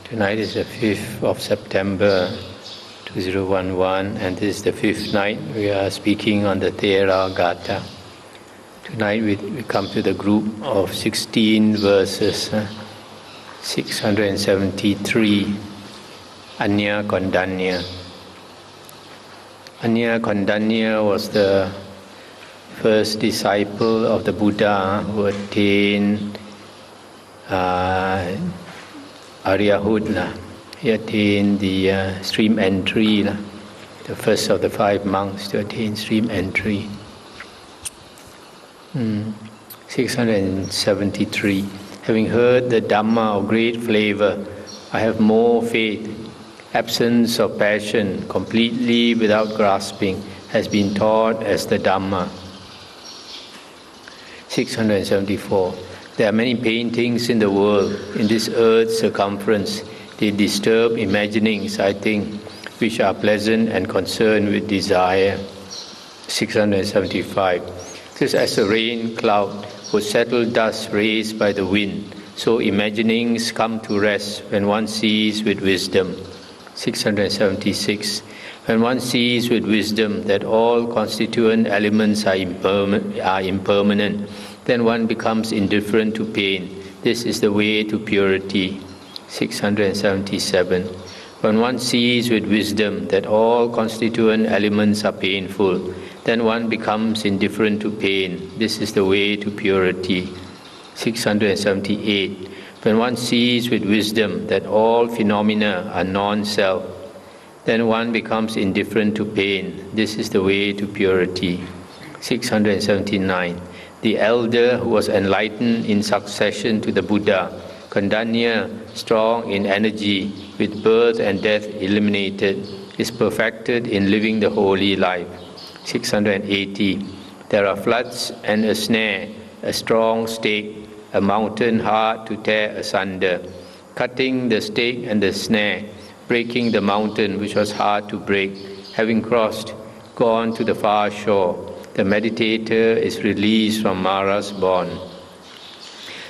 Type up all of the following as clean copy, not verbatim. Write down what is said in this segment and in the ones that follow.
Tonight is the 5th of September 2011, and this is the 5th night we are speaking on the Theragatha. Tonight we come to the group of 16 verses, 673, Anya Kondanya. Anya Kondanya was the first disciple of the Buddha who attained Aryahood. He attained the stream entry, the first of the 5 monks to attain stream entry. 673. Having heard the Dhamma of great flavor, I have more faith. Absence of passion, completely without grasping, has been taught as the Dhamma. 674. There are many paintings in the world. In this earth's circumference, they disturb imaginings, I think, which are pleasant and concerned with desire. 675. Just as a rain cloud would settle dust raised by the wind, so imaginings come to rest when one sees with wisdom. 676. When one sees with wisdom that all constituent elements are impermanent, then one becomes indifferent to pain. This is the way to purity. 677. When one sees with wisdom that all constituent elements are painful, then one becomes indifferent to pain. This is the way to purity. 678. When one sees with wisdom that all phenomena are non-self, then one becomes indifferent to pain. This is the way to purity. 679. The elder who was enlightened in succession to the Buddha, Kondanya, strong in energy, with birth and death eliminated, is perfected in living the holy life. 680. There are floods and a snare, a strong stake, a mountain hard to tear asunder, cutting the stake and the snare, breaking the mountain which was hard to break. Having crossed, gone to the far shore, the meditator is released from Mara's bond.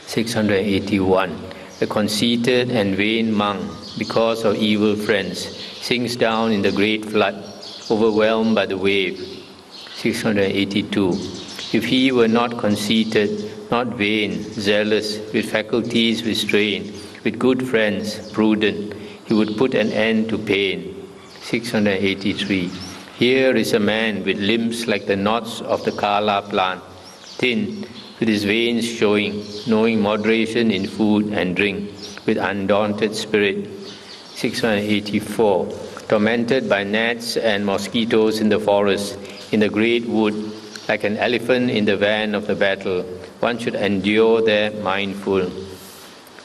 681. The conceited and vain monk, because of evil friends, sinks down in the great flood, overwhelmed by the wave. 682. If he were not conceited, not vain, zealous, with faculties restrained, with good friends, prudent, he would put an end to pain. 683. Here is a man with limbs like the knots of the kala plant, thin, with his veins showing, knowing moderation in food and drink, with undaunted spirit. 684. Tormented by gnats and mosquitoes in the forest, in the great wood, like an elephant in the van of the battle, one should endure there mindful.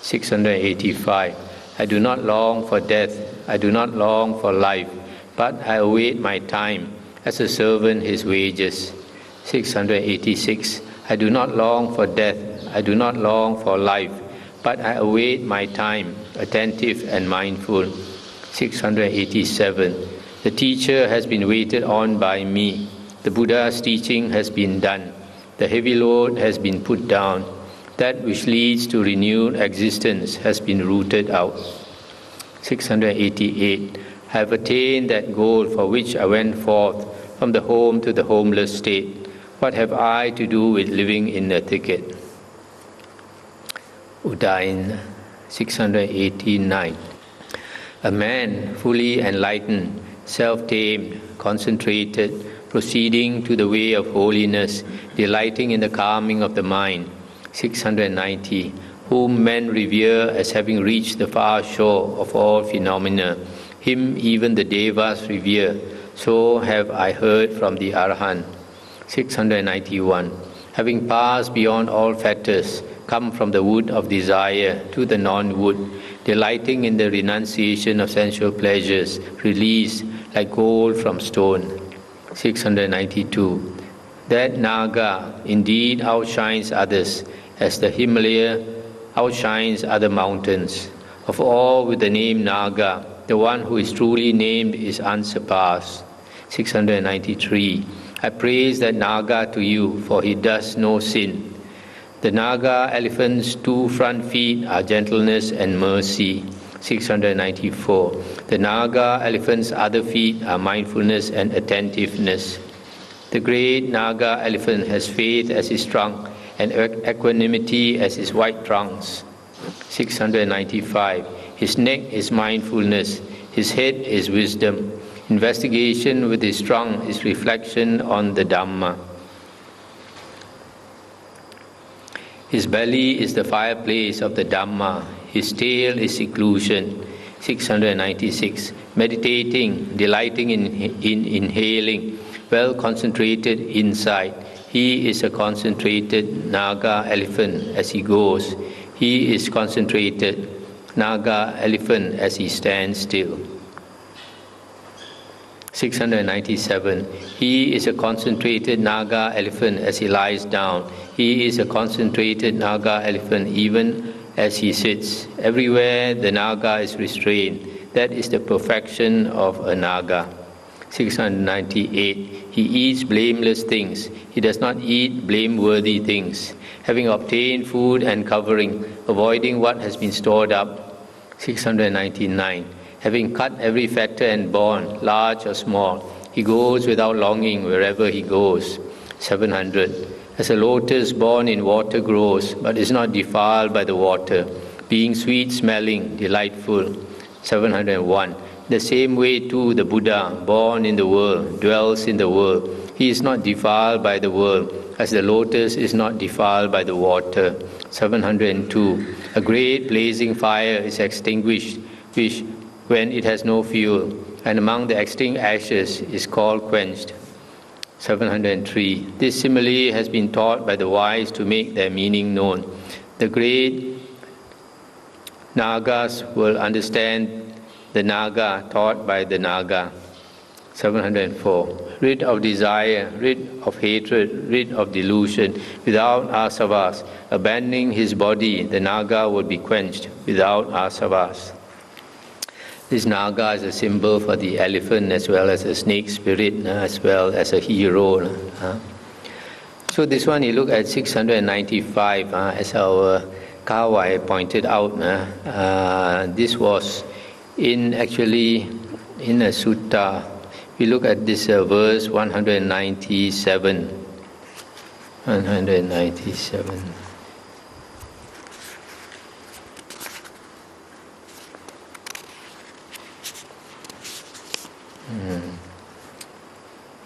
685. I do not long for death, I do not long for life, but I await my time, as a servant his wages. 686. I do not long for death, I do not long for life, but I await my time, attentive and mindful. 687. The teacher has been waited on by me. The Buddha's teaching has been done. The heavy load has been put down. That which leads to renewed existence has been rooted out. 688. I have attained that goal for which I went forth from the home to the homeless state. What have I to do with living in a thicket? Udain 689. A man fully enlightened, self-tamed, concentrated, proceeding to the way of holiness, delighting in the calming of the mind. 690. Whom men revere as having reached the far shore of all phenomena. Him even the Devas revere. So have I heard from the Arahant. 691. Having passed beyond all fetters, come from the wood of desire to the non-wood, delighting in the renunciation of sensual pleasures, released like gold from stone. 692. That Naga indeed outshines others, as the Himalaya outshines other mountains. Of all with the name Naga, the one who is truly named is unsurpassed. 693. I praise that Naga to you, for he does no sin. The Naga elephant's 2 front feet are gentleness and mercy. 694. The Naga elephant's other feet are mindfulness and attentiveness. The great Naga elephant has faith as his trunk and equanimity as his white trunks. 695. His neck is mindfulness, his head is wisdom. Investigation with his trunk is reflection on the Dhamma. His belly is the fireplace of the Dhamma. His tail is seclusion. 696. Meditating, delighting in inhaling, well concentrated inside. He is a concentrated Naga elephant as he goes. He is concentrated Naga elephant as he stands still. 697. He is a concentrated Naga elephant as he lies down. He is a concentrated Naga elephant even as he sits. Everywhere the Naga is restrained. That is the perfection of a Naga. 698. He eats blameless things. He does not eat blameworthy things. Having obtained food and covering, avoiding what has been stored up. 699. Having cut every fetter and bond, large or small, he goes without longing wherever he goes. 700. As a lotus born in water grows, but is not defiled by the water, being sweet-smelling, delightful. 701. The same way too the Buddha, born in the world, dwells in the world. He is not defiled by the world, as the lotus is not defiled by the water. 702. A great blazing fire is extinguished, which, when it has no fuel, and among the extinct ashes is called quenched. 703. This simile has been taught by the wise to make their meaning known. The great Nagas will understand the Naga taught by the Naga. 704. Rid of desire, rid of hatred, rid of delusion, without asavas, abandoning his body, the Naga would be quenched without asavas. This Naga is a symbol for the elephant as well as a snake spirit, as well as a hero. So this one, you look at 695, as our Kawai pointed out, this was actually in a sutta. We look at this verse 197. 197.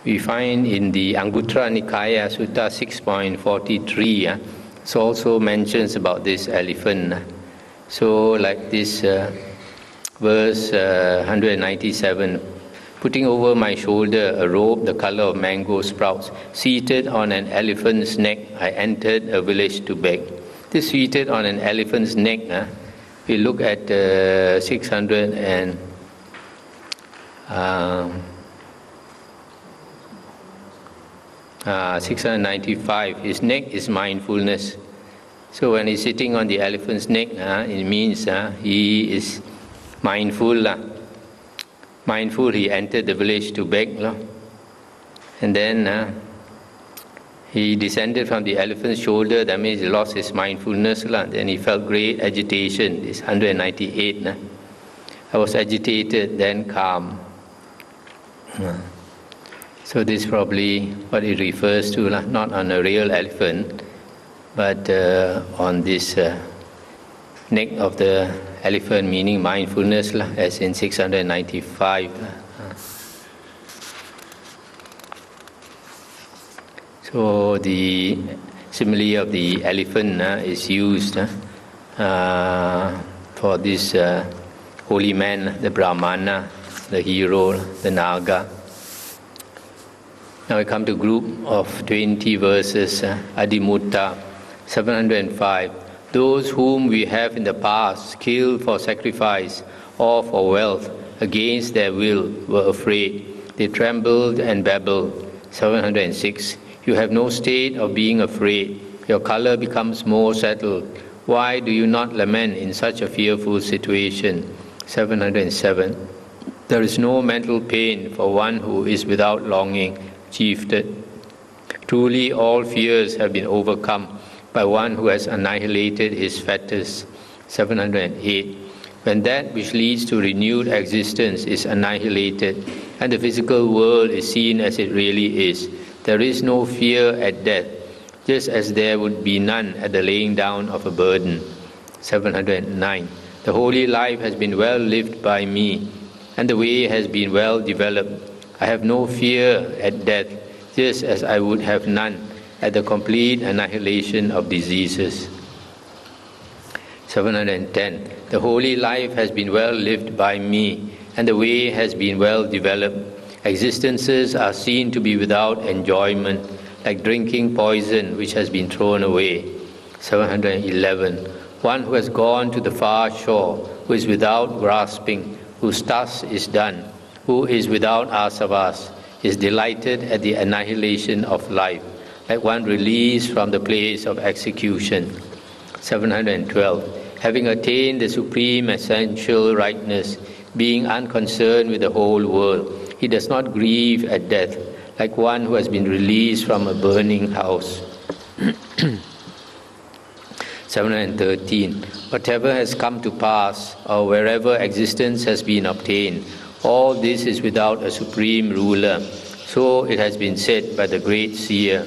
We find in the Anguttara Nikaya, Sutta 6.43, it also mentions about this elephant. So like this verse 197, putting over my shoulder a robe the color of mango sprouts, seated on an elephant's neck, I entered a village to beg. This seated on an elephant's neck, we look at 695, his neck is mindfulness. So when he's sitting on the elephant's neck, it means he is mindful. Mindful, he entered the village to beg. And then he descended from the elephant's shoulder, that means he lost his mindfulness. Then he felt great agitation, this 198. I was agitated, then calm. So this is probably what it refers to, not on a real elephant, but on this neck of the elephant, meaning mindfulness, as in 695. So the simile of the elephant is used for this holy man, the Brahmana, the hero, the Naga. Now we come to group of 20 verses, Adimutta, 705. Those whom we have in the past killed for sacrifice or for wealth against their will were afraid. They trembled and babbled. 706. You have no state of being afraid. Your color becomes more settled. Why do you not lament in such a fearful situation? 707. There is no mental pain for one who is without longing. Chieftain. Truly all fears have been overcome by one who has annihilated his fetters. 708. When that which leads to renewed existence is annihilated and the physical world is seen as it really is, there is no fear at death, just as there would be none at the laying down of a burden. 709. The holy life has been well lived by me, and the way has been well developed. I have no fear at death, just as I would have none at the complete annihilation of diseases. 710. The holy life has been well lived by me, and the way has been well developed. Existences are seen to be without enjoyment, like drinking poison which has been thrown away. 711. One who has gone to the far shore, who is without grasping, whose task is done, who is without asavas, is delighted at the annihilation of life, like one released from the place of execution. 712. Having attained the supreme essential rightness, being unconcerned with the whole world, he does not grieve at death, like one who has been released from a burning house. 713. Whatever has come to pass, or wherever existence has been obtained, all this is without a supreme ruler. So it has been said by the great seer.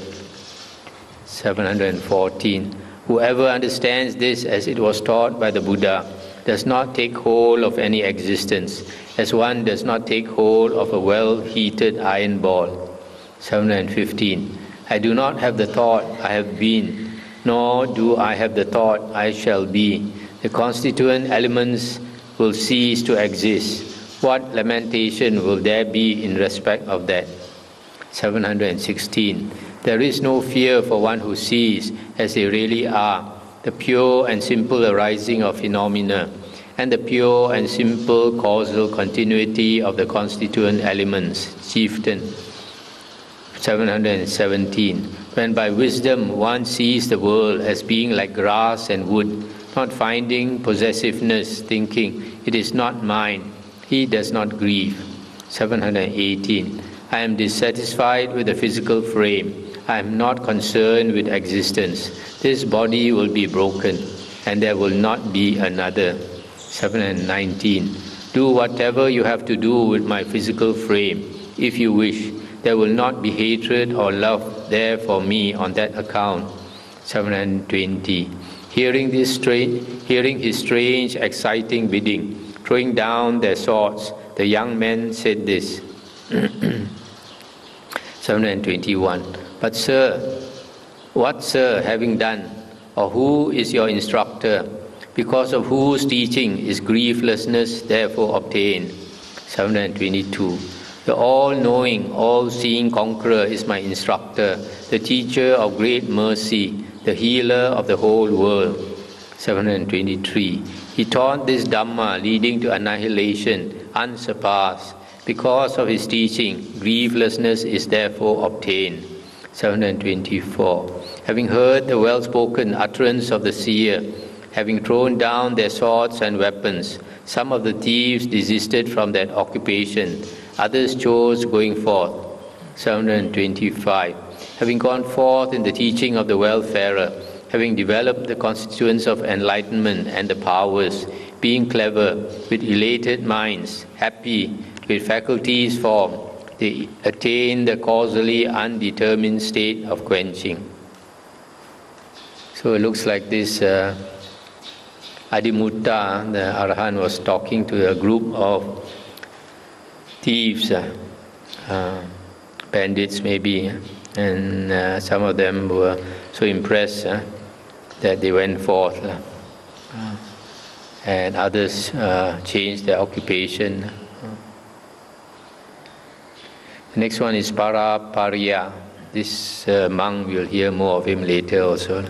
714. Whoever understands this as it was taught by the Buddha does not take hold of any existence, as one does not take hold of a well-heated iron ball. 715. I do not have the thought I have been, nor do I have the thought I shall be. The constituent elements will cease to exist. What lamentation will there be in respect of that? 716. There is no fear for one who sees, as they really are, the pure and simple arising of phenomena, and the pure and simple causal continuity of the constituent elements. Chieftain. 717. When by wisdom one sees the world as being like grass and wood, not finding possessiveness, thinking, it is not mine, he does not grieve. 718. I am dissatisfied with the physical frame. I am not concerned with existence. This body will be broken, and there will not be another. 719. Do whatever you have to do with my physical frame, if you wish. There will not be hatred or love there for me on that account. 720. Hearing his strange, exciting bidding, throwing down their swords, the young men said this. 721. But sir, what sir, having done, or who is your instructor, because of whose teaching is grieflessness therefore obtained? 722. The all-knowing, all-seeing conqueror is my instructor, the teacher of great mercy, the healer of the whole world. 723. He taught this Dhamma leading to annihilation, unsurpassed. Because of his teaching, grieflessness is therefore obtained. 724. Having heard the well-spoken utterance of the seer, having thrown down their swords and weapons, some of the thieves desisted from that occupation, others chose going forth. 725. Having gone forth in the teaching of the welfarer, having developed the constituents of enlightenment and the powers, being clever, with elated minds, happy, with faculties formed, they attain the causally undetermined state of quenching. So it looks like this Adimutta, the Arahant, was talking to a group of thieves, bandits maybe, and some of them were so impressed that they went forth, and others changed their occupation. The next one is Parapariya. This monk, we'll hear more of him later also.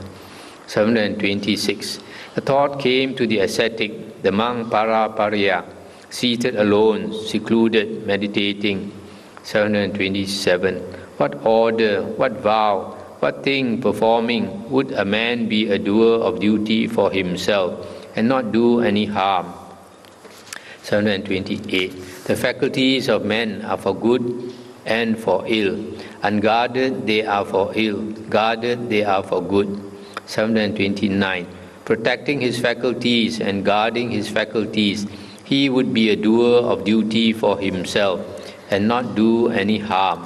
726. A thought came to the ascetic, the monk Parapariya, seated alone, secluded, meditating. 727. What order, what vow, what thing performing would a man be a doer of duty for himself and not do any harm? 728. The faculties of men are for good and for ill. Unguarded they are for ill, guarded they are for good. 729. protecting his faculties and guarding his faculties, he would be a doer of duty for himself and not do any harm.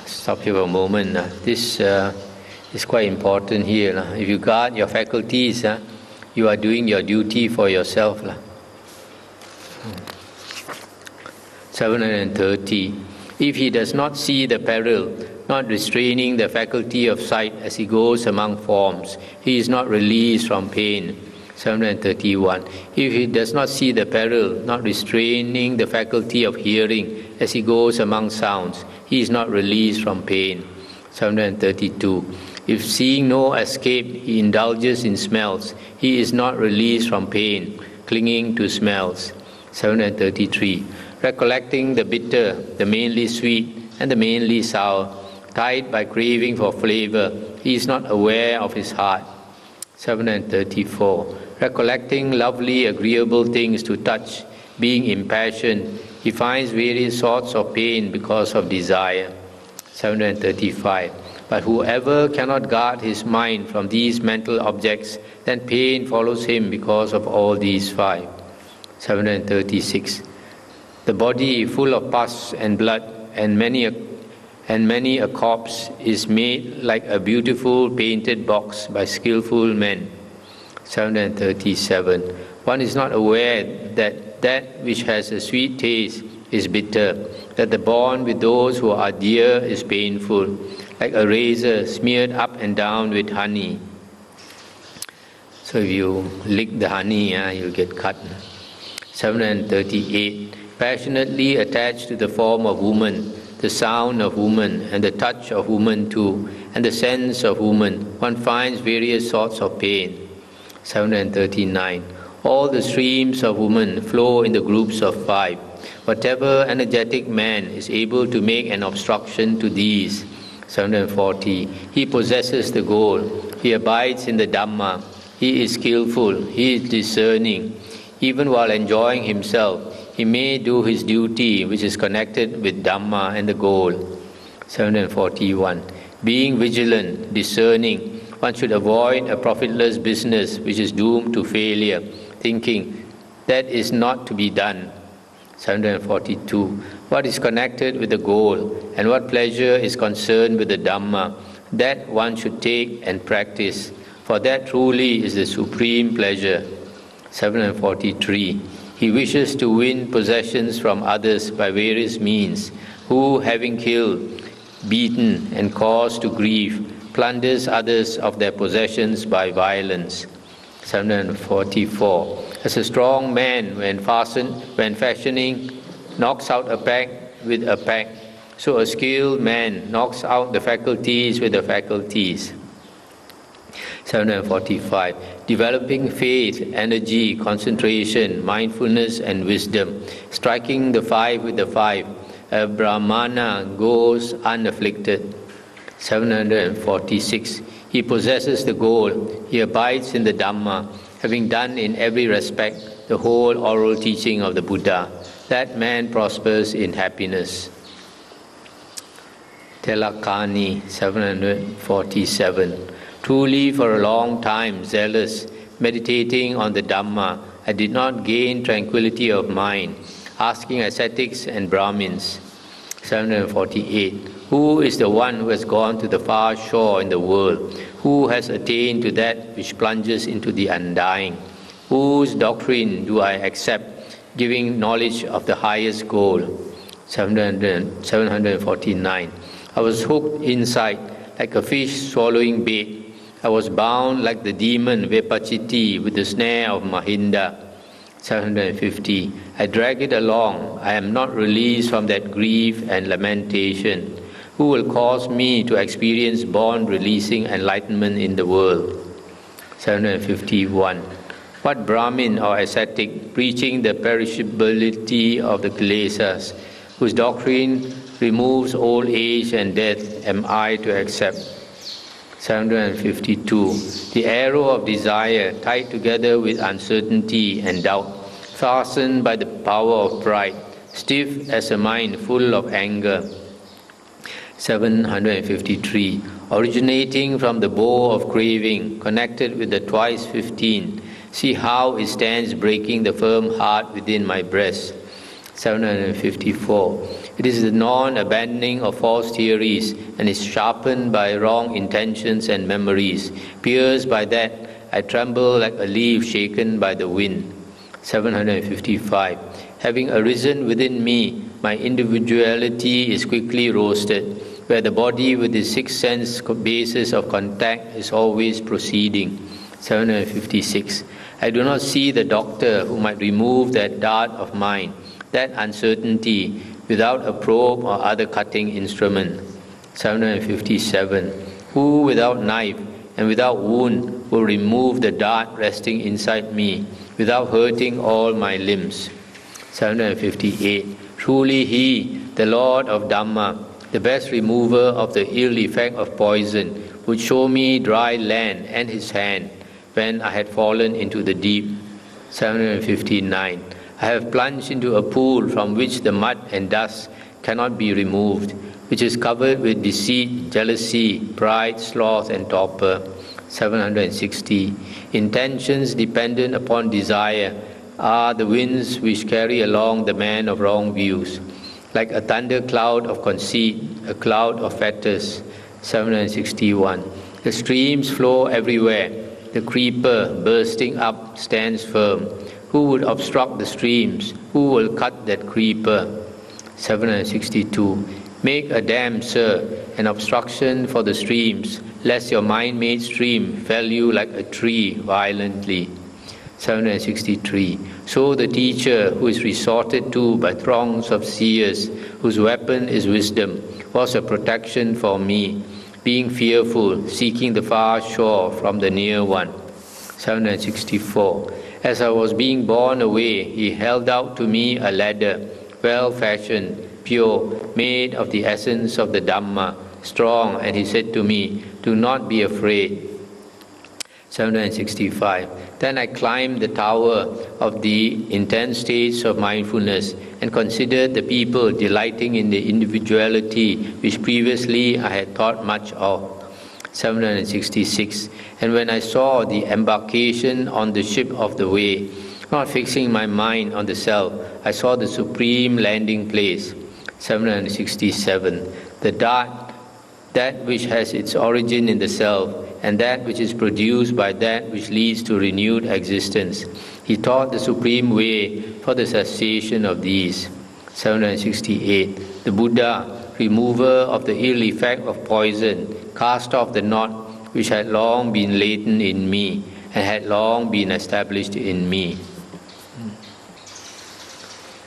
Stop here for a moment. This is quite important here. If you guard your faculties, you are doing your duty for yourself. 730. If he does not see the peril, not restraining the faculty of sight as he goes among forms, he is not released from pain. 731. If he does not see the peril, not restraining the faculty of hearing as he goes among sounds, he is not released from pain. 732. If seeing no escape, he indulges in smells, he is not released from pain, clinging to smells. 733. Recollecting the bitter, the mainly sweet, and the mainly sour, tied by craving for flavor, he is not aware of his heart. 734. Recollecting lovely, agreeable things to touch, being impassioned, he finds various sorts of pain because of desire. 735. But whoever cannot guard his mind from these mental objects, then pain follows him because of all these five. 736. The body full of pus and blood and many a corpse is made like a beautiful painted box by skillful men. 737. One is not aware that that which has a sweet taste is bitter, that the bond with those who are dear is painful, like a razor smeared up and down with honey. So if you lick the honey, you'll get cut. 738. Passionately attached to the form of woman, the sound of woman, and the touch of woman too, and the sense of woman, one finds various sorts of pain. 739. All the streams of woman flow in the groups of five. Whatever energetic man is able to make an obstruction to these. 740. He possesses the goal. He abides in the Dhamma. He is skillful. He is discerning. Even while enjoying himself, he may do his duty which is connected with Dhamma and the goal. 741. Being vigilant, discerning, one should avoid a profitless business which is doomed to failure, thinking that is not to be done. 742. What is connected with the goal and what pleasure is concerned with the Dhamma, that one should take and practice, for that truly is the supreme pleasure. 743. He wishes to win possessions from others by various means, who, having killed, beaten, and caused to grief, plunders others of their possessions by violence. 744. As a strong man, when fashioning, knocks out a pack with a pack, so a skilled man knocks out the faculties with the faculties. 745. Developing faith, energy, concentration, mindfulness, and wisdom, striking the five with the five, a Brahmana goes unafflicted. 746. He possesses the goal. He abides in the Dhamma, having done in every respect the whole oral teaching of the Buddha. That man prospers in happiness. Telakani 747. Truly for a long time zealous, meditating on the Dhamma, I did not gain tranquility of mind, asking ascetics and Brahmins. 748. Who is the one who has gone to the far shore in the world? Who has attained to that which plunges into the undying? Whose doctrine do I accept, giving knowledge of the highest goal? 749. I was hooked inside like a fish swallowing bait. I was bound like the demon Vepachiti with the snare of Mahinda. 750. I drag it along. I am not released from that grief and lamentation. Who will cause me to experience bond-releasing enlightenment in the world? 751. What Brahmin or ascetic, preaching the perishability of the kilesas, whose doctrine removes old age and death, am I to accept? 752. The arrow of desire, tied together with uncertainty and doubt, fastened by the power of pride, stiff as a mind full of anger. 753. originating from the bow of craving, connected with the twice 15. See how it stands breaking the firm heart within my breast. 754. It is the non-abandoning of false theories and is sharpened by wrong intentions and memories. Pierced by that, I tremble like a leaf shaken by the wind. 755. Having arisen within me, my individuality is quickly roasted, where the body with its six sense bases of contact is always proceeding. 756. I do not see the doctor who might remove that dart of mine, that uncertainty, without a probe or other cutting instrument. 757. Who without knife and without wound will remove the dart resting inside me, without hurting all my limbs. 758. Truly He, the Lord of Dhamma, the best remover of the ill effect of poison, would show me dry land and His hand when I had fallen into the deep. 759. I have plunged into a pool from which the mud and dust cannot be removed, which is covered with deceit, jealousy, pride, sloth, and torpor. 760. Intentions dependent upon desire are the winds which carry along the man of wrong views, like a thunder cloud of conceit, a cloud of fetters. 761. The streams flow everywhere. The creeper bursting up stands firm. Who would obstruct the streams? Who will cut that creeper? 762. Make a dam, sir, an obstruction for the streams, lest your mind-made stream fell you like a tree violently. 763. So the teacher, who is resorted to by throngs of seers, whose weapon is wisdom, was a protection for me, being fearful, seeking the far shore from the near one. 764. As I was being borne away, he held out to me a ladder, well-fashioned, pure, made of the essence of the Dhamma, strong, and he said to me, do not be afraid. 765. Then I climbed the tower of the intense states of mindfulness and considered the people delighting in the individuality which previously I had thought much of. 766. And when I saw the embarkation on the ship of the way, not fixing my mind on the self, I saw the supreme landing place. 767. The dart, that which has its origin in the self, and that which is produced by that which leads to renewed existence. He taught the supreme way for the cessation of these. 768. The Buddha, remover of the ill effect of poison, cast off the knot which had long been latent in me and had long been established in me.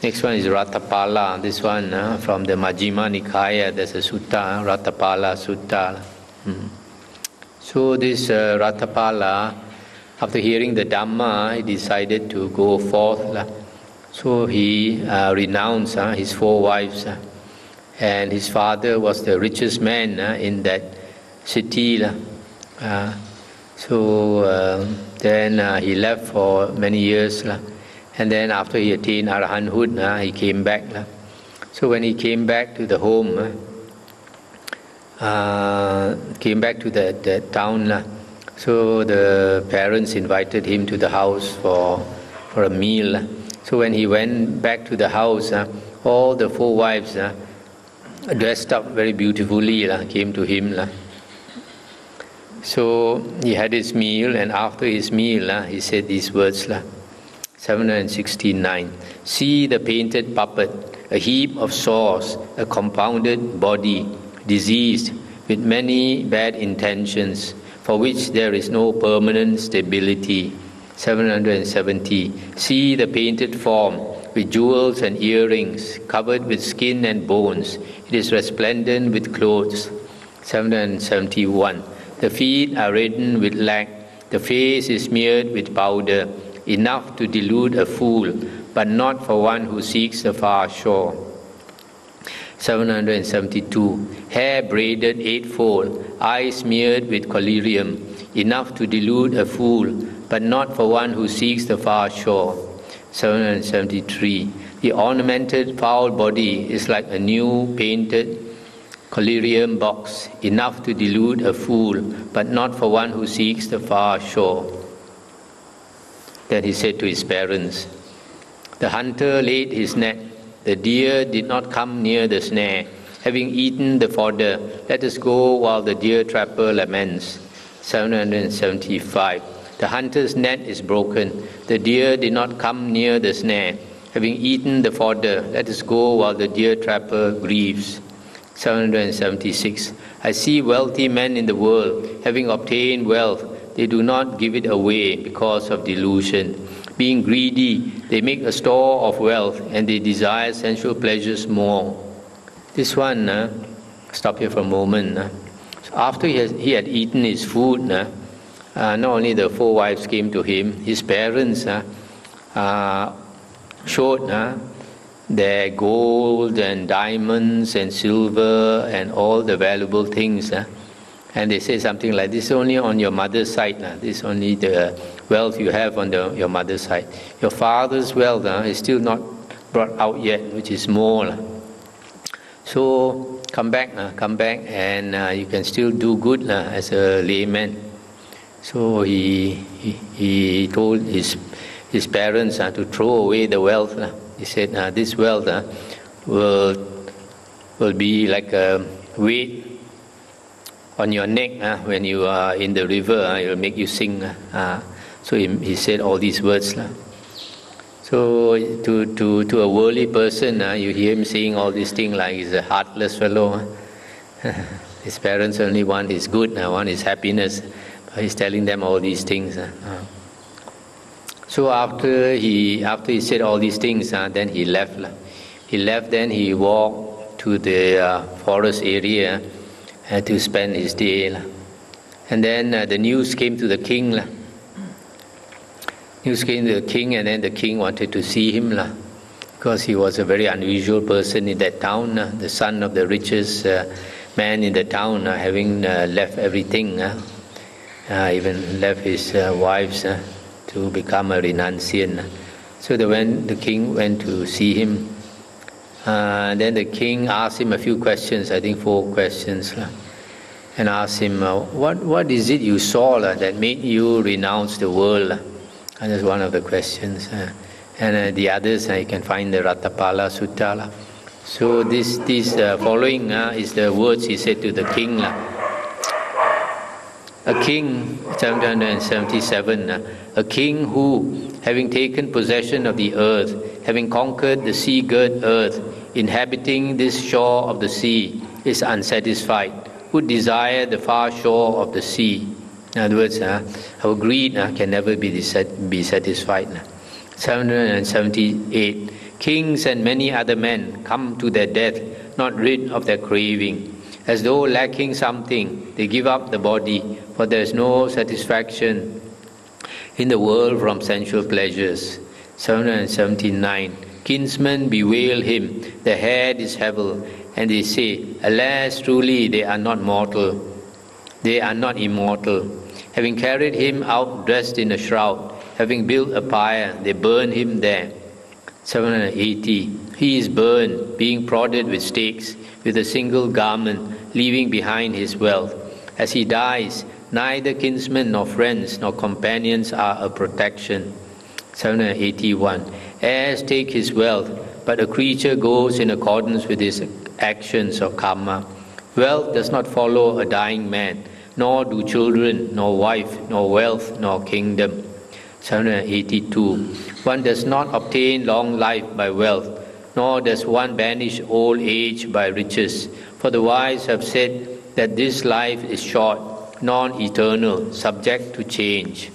Next one is Ratapala. This one from the Majjhima Nikaya, there's a sutta, Ratapala Sutta. So this Ratapala, after hearing the Dhamma, he decided to go forth. So he renounced his 4 wives. And his father was the richest man in that city. Then he left for many years. And then after he attained Arahanthood, he came back. So when he came back to the home, came back to the town, so the parents invited him to the house for a meal. So when he went back to the house, all the 4 wives dressed up very beautifully came to him. So he had his meal, and after his meal he said these words. 769. See the painted puppet, a heap of sores, a compounded body, diseased, with many bad intentions, for which there is no permanent stability. 770. See the painted form, with jewels and earrings, covered with skin and bones. It is resplendent with clothes. 771. The feet are reddened with lac. The face is smeared with powder, enough to delude a fool, but not for one who seeks the far shore. 772. Hair braided 8-fold, eyes smeared with collyrium, enough to delude a fool, but not for one who seeks the far shore. 773. The ornamented foul body is like a new painted collyrium box, enough to delude a fool, but not for one who seeks the far shore. Then he said to his parents, the hunter laid his net, the deer did not come near the snare. Having eaten the fodder, let us go while the deer trapper laments. 775. The hunter's net is broken, the deer did not come near the snare. Having eaten the fodder, let us go while the deer trapper grieves. 776. I see wealthy men in the world, having obtained wealth, they do not give it away because of delusion. Being greedy, they make a store of wealth and they desire sensual pleasures more. This one, stop here for a moment. So after he had eaten his food, not only the 4 wives came to him, his parents showed their gold and diamonds and silver and all the valuable things. And they say something like, this is only on your mother's side. This is only the wealth you have on your mother's side. Your father's wealth is still not brought out yet, which is more. So come back and you can still do good as a layman. So he told his parents to throw away the wealth. He said, this wealth will be like a weight on your neck when you are in the river. It will make you sink. So he said all these words. So to a worldly person, you hear him saying all these things like he's a heartless fellow. His parents only want his good, want his happiness. But he's telling them all these things. So after he said all these things, then he left. Then he walked to the forest area to spend his day. And then the news came to the king. News came to the king, and then the king wanted to see him because he was a very unusual person in that town, the son of the richest man in the town, having left everything, even left his wives to become a renunciant. So when the king went to see him, then the king asked him a few questions, I think 4 questions, and asked him, what is it you saw that made you renounce the world? And that's one of the questions. And the others, you can find the Ratapala Sutta. So this following is the words he said to the king. A king, 777, a king who, having taken possession of the earth, having conquered the sea-girt earth, inhabiting this shore of the sea, is unsatisfied, would desire the far shore of the sea. In other words, our greed can never be satisfied. 778. Kings and many other men come to their death, not rid of their craving. As though lacking something, they give up the body, for there is no satisfaction in the world from sensual pleasures. 779. Kinsmen bewail him, their head is heavy, and they say, alas, truly they are not mortal. They are not immortal. Having carried him out dressed in a shroud, having built a pyre, they burn him there. 780. He is burned, being prodded with stakes, with a single garment, leaving behind his wealth. As he dies, neither kinsmen nor friends nor companions are a protection. 781. Heirs take his wealth, but a creature goes in accordance with his actions or karma. Wealth does not follow a dying man, nor do children, nor wife, nor wealth, nor kingdom. 782. One does not obtain long life by wealth, nor does one banish old age by riches. For the wise have said that this life is short, non-eternal, subject to change.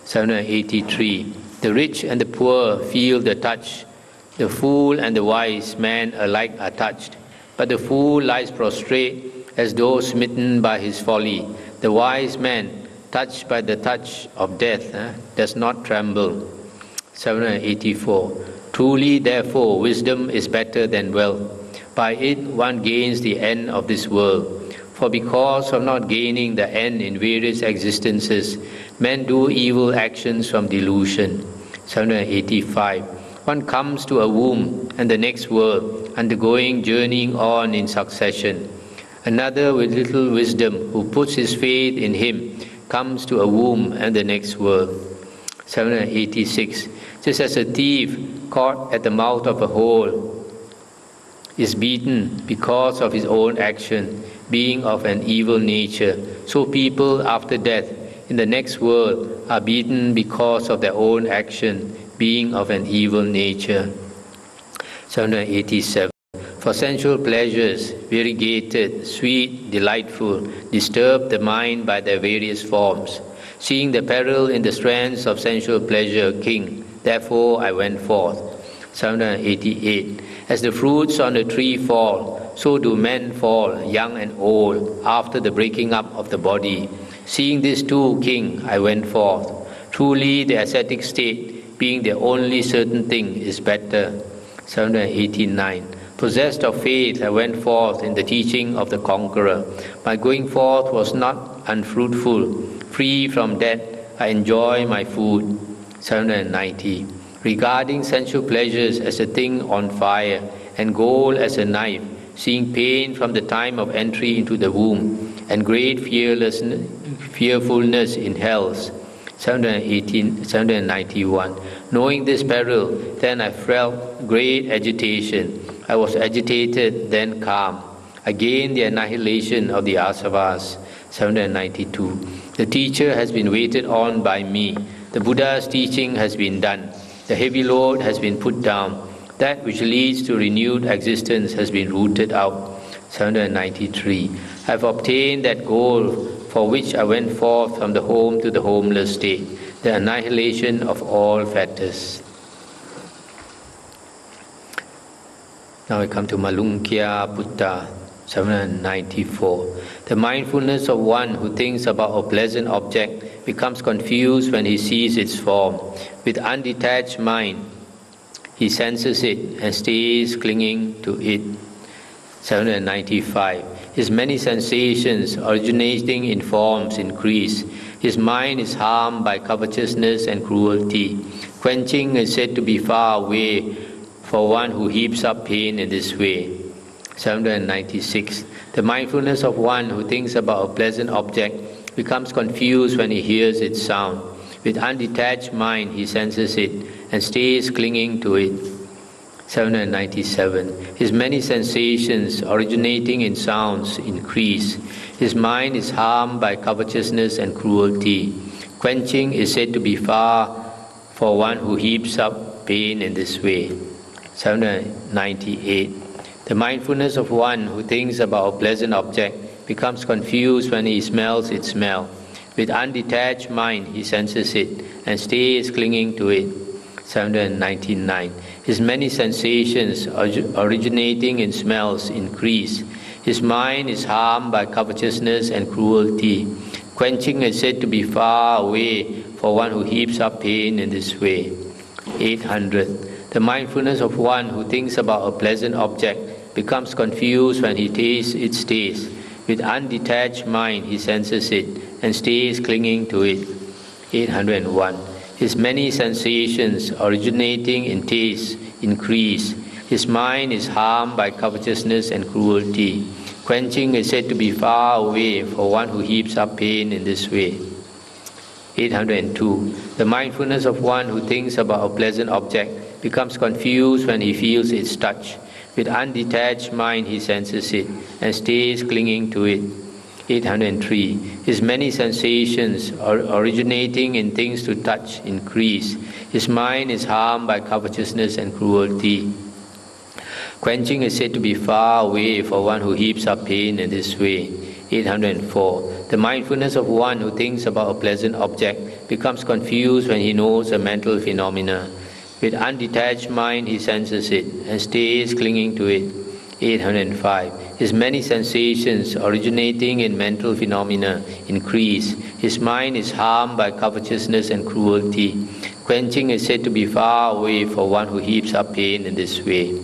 783. The rich and the poor feel the touch. The fool and the wise man alike are touched. But the fool lies prostrate as though smitten by his folly. The wise man, touched by the touch of death, does not tremble. 784. Truly, therefore, wisdom is better than wealth. By it one gains the end of this world. For because of not gaining the end in various existences, men do evil actions from delusion. 785. One comes to a womb and the next world, undergoing journeying on in succession. Another with little wisdom, who puts his faith in him, comes to a womb and the next world. 786. Just as a thief caught at the mouth of a hole is beaten because of his own action, being of an evil nature, so people after death in the next world are beaten because of their own action, being of an evil nature. 787. For sensual pleasures, variegated, sweet, delightful, disturb the mind by their various forms. Seeing the peril in the strands of sensual pleasure, king, therefore I went forth. 788. As the fruits on the tree fall, so do men fall, young and old, after the breaking up of the body. Seeing this too, king, I went forth. Truly the ascetic state, being the only certain thing, is better. 789. Possessed of faith, I went forth in the teaching of the conqueror. My going forth was not unfruitful. Free from debt, I enjoy my food. 790. Regarding sensual pleasures as a thing on fire, and gold as a knife, seeing pain from the time of entry into the womb, and great fearfulness in hells. 791. Knowing this peril, then I felt great agitation. I was agitated, then calm. Again the annihilation of the asavas. 792. The teacher has been waited on by me. The Buddha's teaching has been done. The heavy load has been put down. That which leads to renewed existence has been rooted out. 793. I have obtained that goal for which I went forth from the home to the homeless state, the annihilation of all fetters. Now we come to Malunkyā Buddha, 794. The mindfulness of one who thinks about a pleasant object becomes confused when he sees its form. With undetached mind, he senses it and stays clinging to it. 795. His many sensations originating in forms increase. His mind is harmed by covetousness and cruelty. Quenching is said to be far away for one who heaps up pain in this way. 796. The mindfulness of one who thinks about a pleasant object becomes confused when he hears its sound. With undetached mind, he senses it and stays clinging to it. 797. His many sensations originating in sounds increase. His mind is harmed by covetousness and cruelty. Quenching is said to be far for one who heaps up pain in this way. 798. The mindfulness of one who thinks about a pleasant object becomes confused when he smells its smell. With undetached mind, he senses it and stays clinging to it. 799. His many sensations originating in smells increase. His mind is harmed by covetousness and cruelty. Quenching is said to be far away for one who heaps up pain in this way. 800. The mindfulness of one who thinks about a pleasant object becomes confused when he tastes its taste. With undetached mind, he senses it and stays clinging to it. 801. His many sensations originating in taste increase. His mind is harmed by covetousness and cruelty. Quenching is said to be far away for one who heaps up pain in this way. 802. The mindfulness of one who thinks about a pleasant object becomes confused when he feels its touch. With undetached mind, he senses it and stays clinging to it. 803. His many sensations originating in things to touch increase. His mind is harmed by covetousness and cruelty. Quenching is said to be far away for one who heaps up pain in this way. 804. The mindfulness of one who thinks about a pleasant object becomes confused when he knows a mental phenomena. With undetached mind, he senses it and stays clinging to it. 805. His many sensations originating in mental phenomena increase. His mind is harmed by covetousness and cruelty. Quenching is said to be far away for one who heaps up pain in this way.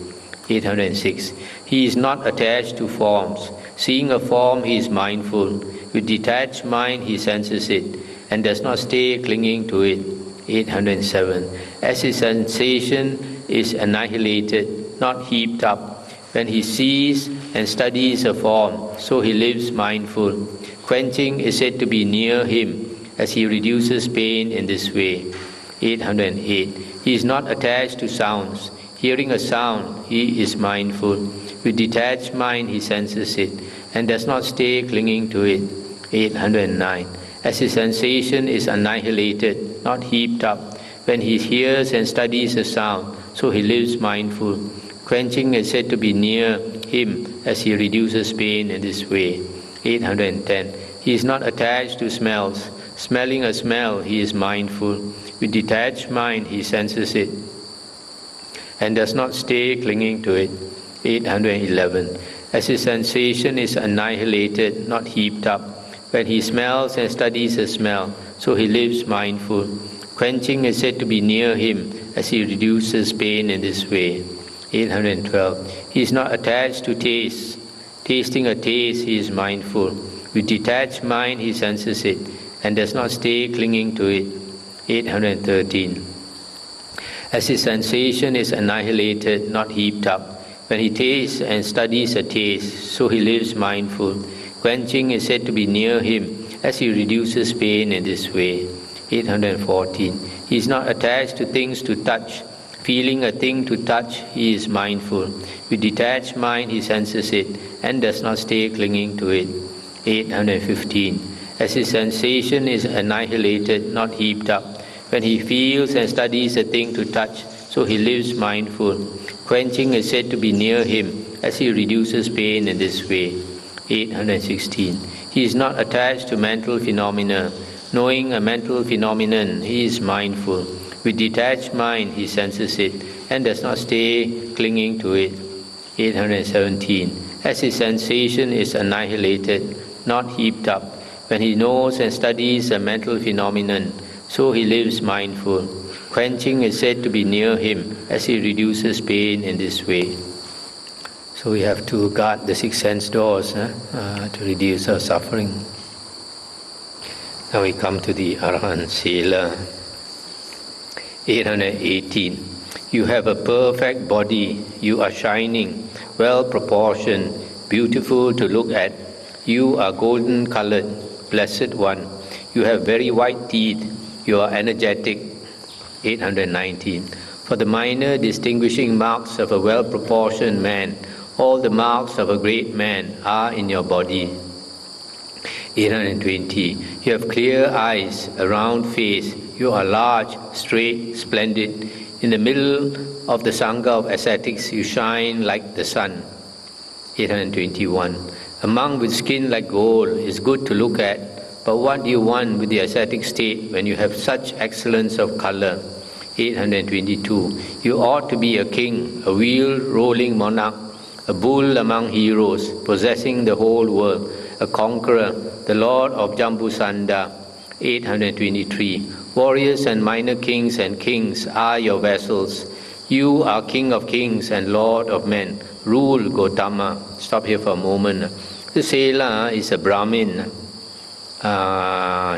806. He is not attached to forms. Seeing a form, he is mindful. With detached mind, he senses it and does not stay clinging to it. 807. As his sensation is annihilated, not heaped up. When he sees and studies a form, so he lives mindful. Quenching is said to be near him, as he reduces pain in this way. 808. He is not attached to sounds. Hearing a sound, he is mindful. With detached mind, he senses it, and does not stay clinging to it. 809. As his sensation is annihilated, not heaped up, when he hears and studies a sound, so he lives mindful. Quenching is said to be near him, as he reduces pain in this way. 810. He is not attached to smells. Smelling a smell, he is mindful. With detached mind, he senses it, and does not stay clinging to it. 811. As his sensation is annihilated, not heaped up, when he smells and studies a smell, so he lives mindful. Quenching is said to be near him, as he reduces pain in this way. 812. He is not attached to taste. Tasting a taste, he is mindful. With detached mind, he senses it, and does not stay clinging to it. 813. As his sensation is annihilated, not heaped up, when he tastes and studies a taste, so he lives mindful. Quenching is said to be near him, as he reduces pain in this way. 814. He is not attached to things to touch. Feeling a thing to touch, he is mindful. With detached mind, he senses it, and does not stay clinging to it. 815. As his sensation is annihilated, not heaped up, when he feels and studies a thing to touch, so he lives mindful. Quenching is said to be near him, as he reduces pain in this way. 816. He is not attached to mental phenomena. Knowing a mental phenomenon, he is mindful. With detached mind, he senses it, and does not stay clinging to it. 817. As his sensation is annihilated, not heaped up, when he knows and studies a mental phenomenon, so he lives mindful. Quenching is said to be near him, as he reduces pain in this way. So we have to guard the six sense doors to reduce our suffering. Now we come to the Arahant Sila. 818. You have a perfect body. You are shining, well proportioned, beautiful to look at. You are golden colored, blessed one. You have very white teeth. You are energetic. 819. For the minor distinguishing marks of a well-proportioned man, all the marks of a great man are in your body. 820. You have clear eyes, a round face. You are large, straight, splendid. In the middle of the Sangha of ascetics, you shine like the sun. 821. A monk with skin like gold is good to look at, but what do you want with the ascetic state when you have such excellence of color? 822. You ought to be a king, a wheel-rolling monarch, a bull among heroes, possessing the whole world, a conqueror, the lord of Jambusanda. 823. Warriors and minor kings and kings are your vassals. You are king of kings and lord of men. Rule, Gotama. Stop here for a moment. The Sela is a Brahmin.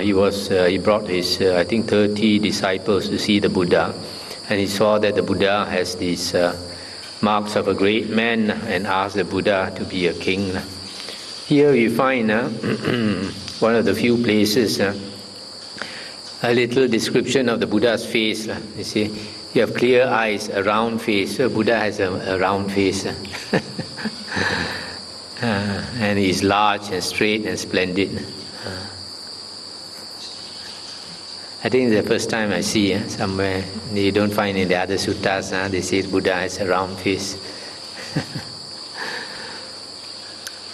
He brought his, 30 disciples to see the Buddha. And he saw that the Buddha has these marks of a great man and asked the Buddha to be a king. Here we find one of the few places, a little description of the Buddha's face. You see, you have clear eyes, a round face. So Buddha has a round face. And he is large and straight and splendid. I think it's the first time I see somewhere. You don't find in the other suttas, they say Buddha has a round face.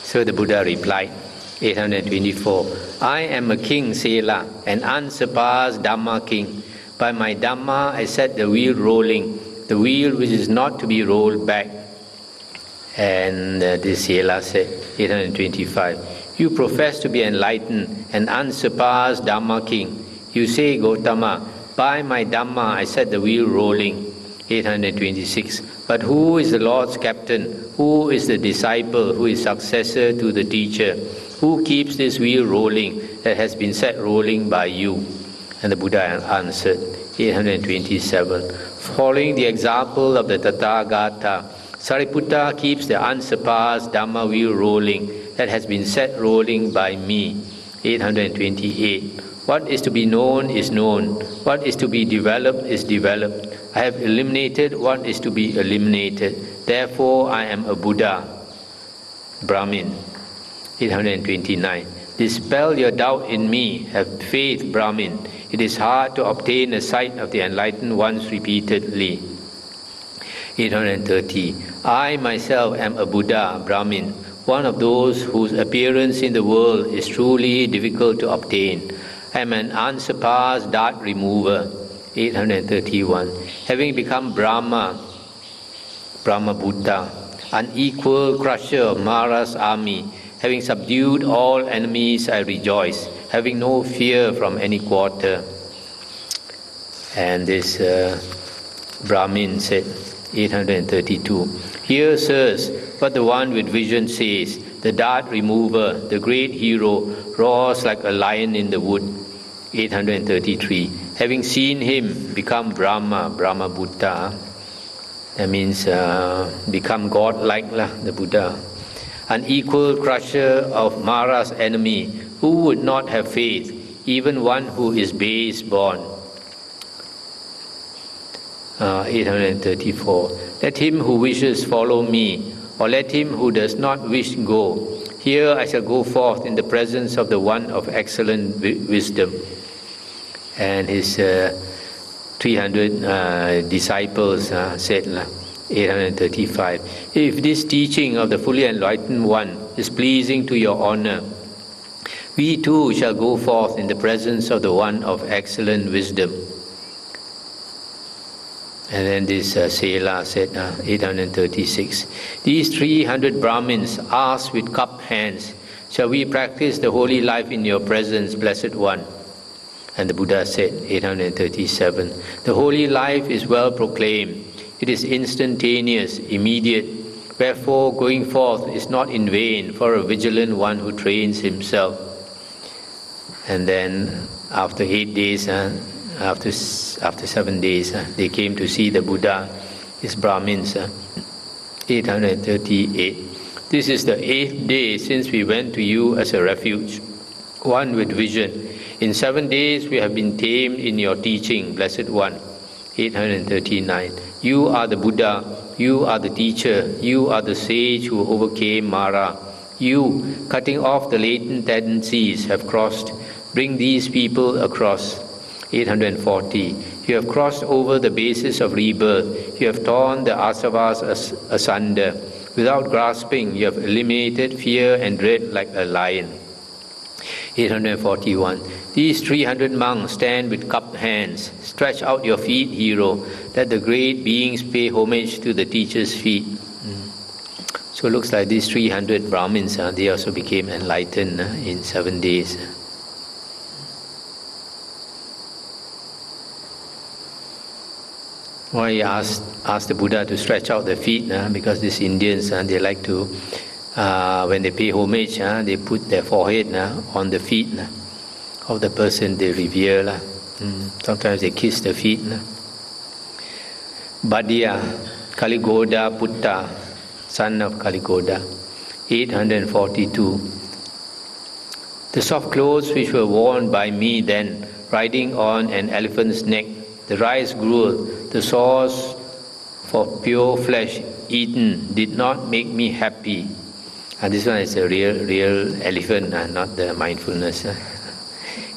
So the Buddha replied, 824, I am a king, Sela, an unsurpassed Dhamma king. By my Dhamma I set the wheel rolling, the wheel which is not to be rolled back. And this Sela said, 825, you profess to be enlightened, an unsurpassed Dhamma king. You say, Gotama, by my Dhamma I set the wheel rolling. 826. But who is the Lord's captain? Who is the disciple who is successor to the teacher? Who keeps this wheel rolling that has been set rolling by you? And the Buddha answered, 827. Following the example of the Tathagata, Sariputta keeps the unsurpassed Dhamma wheel rolling that has been set rolling by me. 828. What is to be known is known. What is to be developed is developed. I have eliminated what is to be eliminated. Therefore, I am a Buddha. Brahmin. 829. Dispel your doubt in me. Have faith, Brahmin. It is hard to obtain a sight of the enlightened ones repeatedly. 830. I myself am a Buddha, Brahmin, one of those whose appearance in the world is truly difficult to obtain. I am an unsurpassed dart remover. 831. Having become Brahma Buddha, unequal crusher of Mara's army, having subdued all enemies, I rejoice, having no fear from any quarter. And this Brahmin said, 832. Hear, sirs, what the one with vision says. The dart remover, the great hero, roars like a lion in the wood. 833. Having seen him become Brahma Buddha, that means become God-like, the Buddha. Unequal crusher of Mara's enemy, who would not have faith, even one who is base born. 834. Let him who wishes follow me, or let him who does not wish go. Here I shall go forth in the presence of the one of excellent wisdom. And his 300 disciples said, 835. If this teaching of the fully enlightened one is pleasing to your honor, we too shall go forth in the presence of the one of excellent wisdom. And then this Sela said, 836. These 300 Brahmins asked with cupped hands, shall we practice the holy life in your presence, Blessed One? And the Buddha said, 837. The holy life is well proclaimed. It is instantaneous, immediate. Wherefore, going forth is not in vain for a vigilant one who trains himself. And then, after 8 days, after 7 days, they came to see the Buddha, his Brahmins. 838. This is the 8th day since we went to you as a refuge, one with vision. In 7 days we have been tamed in your teaching, Blessed One. 839. You are the Buddha, you are the teacher, you are the sage who overcame Mara. You, cutting off the latent tendencies, have crossed. Bring these people across. 840. You have crossed over the basis of rebirth. You have torn the asavas asunder. Without grasping, you have eliminated fear and dread like a lion. 841. These 300 monks stand with cupped hands. Stretch out your feet, hero. Let the great beings pay homage to the teacher's feet. So it looks like these 300 Brahmins, they also became enlightened in 7 days. Why he asked the Buddha to stretch out the feet? Because these Indians, they like to, when they pay homage, they put their forehead on the feet of the person they revere. Sometimes they kiss the feet. Bhaddiya, Kaligoda Putta, son of Kaligoda. 842. The soft clothes which were worn by me then, riding on an elephant's neck, the rice gruel, the sauce for pure flesh eaten did not make me happy. And this one is a real elephant, not the mindfulness.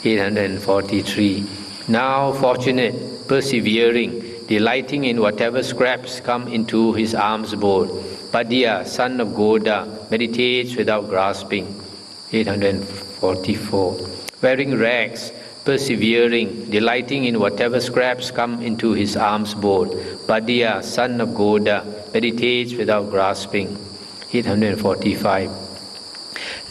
843. Now fortunate, persevering, delighting in whatever scraps come into his alms bowl. Bhaddiya, son of Goda, meditates without grasping. 844. Wearing rags, persevering, delighting in whatever scraps come into his alms bowl. Bhaddiya, son of Goda, meditates without grasping. 845.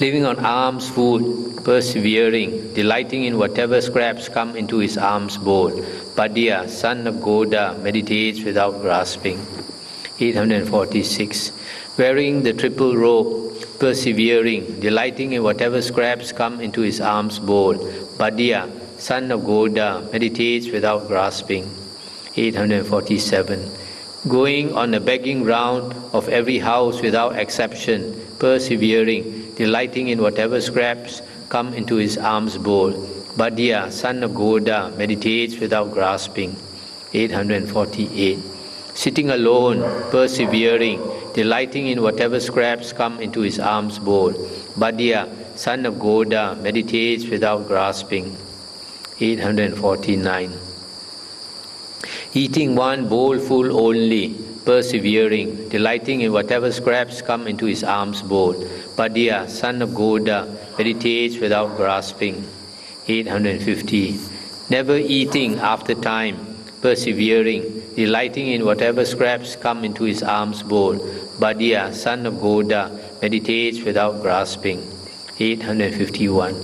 Living on alms food, persevering, delighting in whatever scraps come into his alms bowl. Bhaddiya, son of Goda, meditates without grasping. 846. Wearing the triple robe, persevering, delighting in whatever scraps come into his alms bowl. Bhaddiya, son of Goda, meditates without grasping. 847. Going on a begging round of every house without exception, persevering, delighting in whatever scraps come into his alms bowl. Badya, son of Goda, meditates without grasping. 848. Sitting alone, persevering, delighting in whatever scraps come into his alms bowl. Badya, son of Goda, meditates without grasping. 849. Eating one bowlful only, persevering, delighting in whatever scraps come into his alms bowl. Badya, son of Goda, meditates without grasping. 850. Never eating after time, persevering, delighting in whatever scraps come into his alms bowl. Badya, son of Goda, meditates without grasping. 851.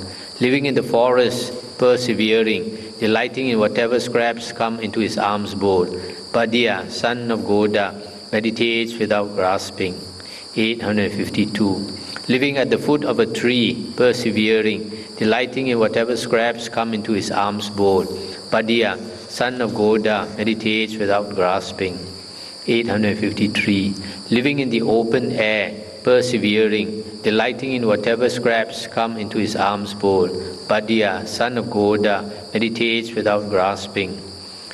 Living in the forest, persevering, delighting in whatever scraps come into his alms bowl. Badya, son of Goda, meditates without grasping. 852. Living at the foot of a tree, persevering, delighting in whatever scraps come into his alms bowl. Badya, son of Goda, meditates without grasping. 853. Living in the open air, persevering, delighting in whatever scraps come into his alms bowl. Badya, son of Goda, meditates without grasping.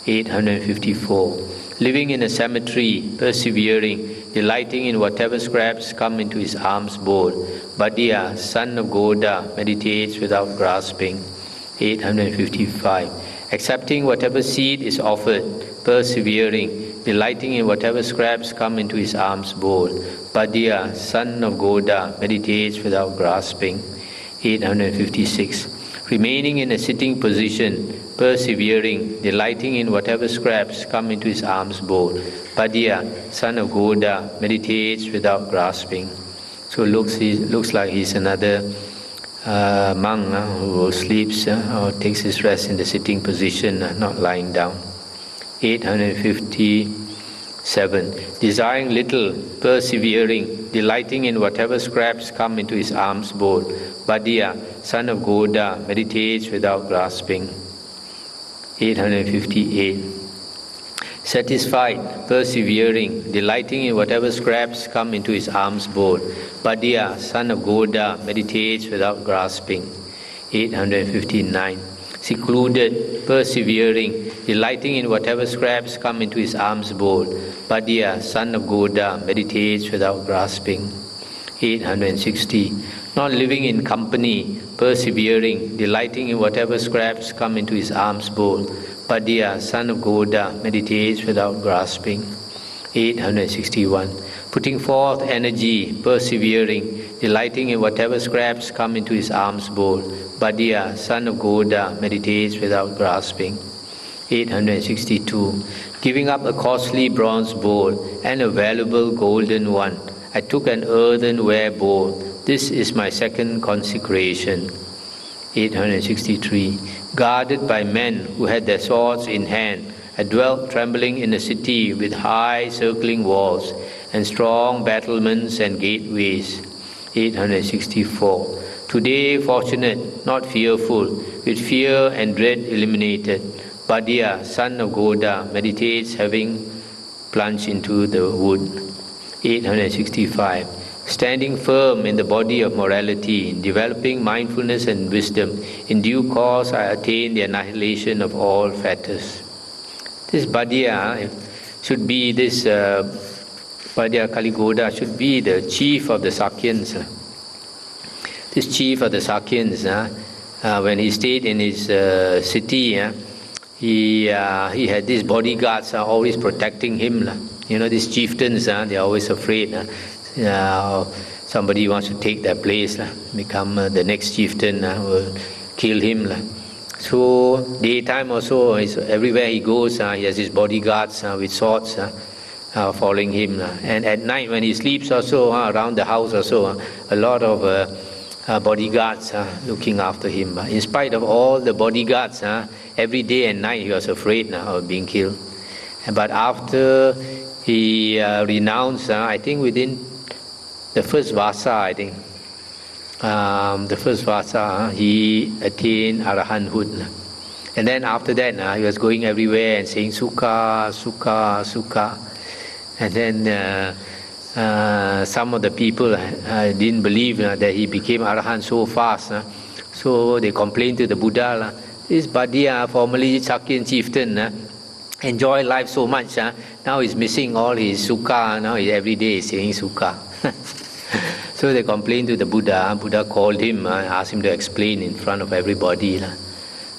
854. Living in a cemetery, persevering, delighting in whatever scraps come into his alms bowl. Badya, son of Goda, meditates without grasping. 855. Accepting whatever seed is offered, persevering, delighting in whatever scraps come into his alms bowl. Badya, son of Goda, meditates without grasping. 856. Remaining in a sitting position, persevering, delighting in whatever scraps come into his alms bowl. Badya, son of Goda, meditates without grasping. So looks like he's another monk who sleeps or takes his rest in the sitting position, not lying down. 857. Desiring little, persevering, delighting in whatever scraps come into his alms bowl. Badya, son of Goda, meditates without grasping. 858. Satisfied, persevering, delighting in whatever scraps come into his alms bowl. Badya, son of Goda, meditates without grasping. 859. Secluded, persevering, delighting in whatever scraps come into his alms bowl. Badya, son of Goda, meditates without grasping. 860. Not living in company, persevering, delighting in whatever scraps come into his alms bowl. Badya, son of Goda, meditates without grasping. 861. Putting forth energy, persevering, delighting in whatever scraps come into his alms bowl. Badya, son of Goda, meditates without grasping. 862. Giving up a costly bronze bowl and a valuable golden one, I took an earthenware bowl. This is my second consecration. 863. Guarded by men who had their swords in hand, I dwelt trembling in a city with high circling walls and strong battlements and gateways. 864. Today fortunate, not fearful, with fear and dread eliminated. Badya, son of Goda, meditates having plunged into the wood. 865. Standing firm in the body of morality, developing mindfulness and wisdom, in due course I attain the annihilation of all fetters. This Badya should be, Badya Kaligoda should be the chief of the Sakyans. This chief of the Sakyans, when he stayed in his city, he had these bodyguards always protecting him. These chieftains, they're always afraid. Somebody wants to take their place, become the next chieftain, will kill him. So daytime also, everywhere he goes, he has his bodyguards with swords following him. And at night when he sleeps also, around the house also, a lot of bodyguards looking after him. In spite of all the bodyguards, every day and night he was afraid of being killed. But after he renounced, I think within the first Vasa, he attained arahanthood. And then after that, he was going everywhere and saying Sukha, Sukha, Sukha. And then some of the people didn't believe that he became Arahant so fast. So they complained to the Buddha, this Badia, formerly Sakyan chieftain, enjoyed life so much. Now he's missing all his Sukha. Now he every day is saying Sukha. So they complained to the Buddha. Buddha called him, asked him to explain in front of everybody.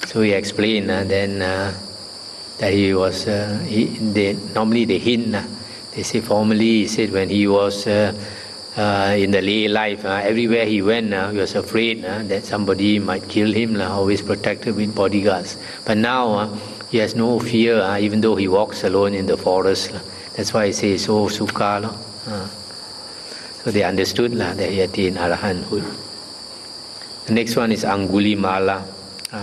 So he explained then that he was, normally they hint, they say formerly, he said when he was in the lay life, everywhere he went, he was afraid that somebody might kill him, always protected with bodyguards. But now he has no fear, even though he walks alone in the forest. That's why he says, so Sukha. So they understood that he attained Arahanthood. The next one is Angulimala.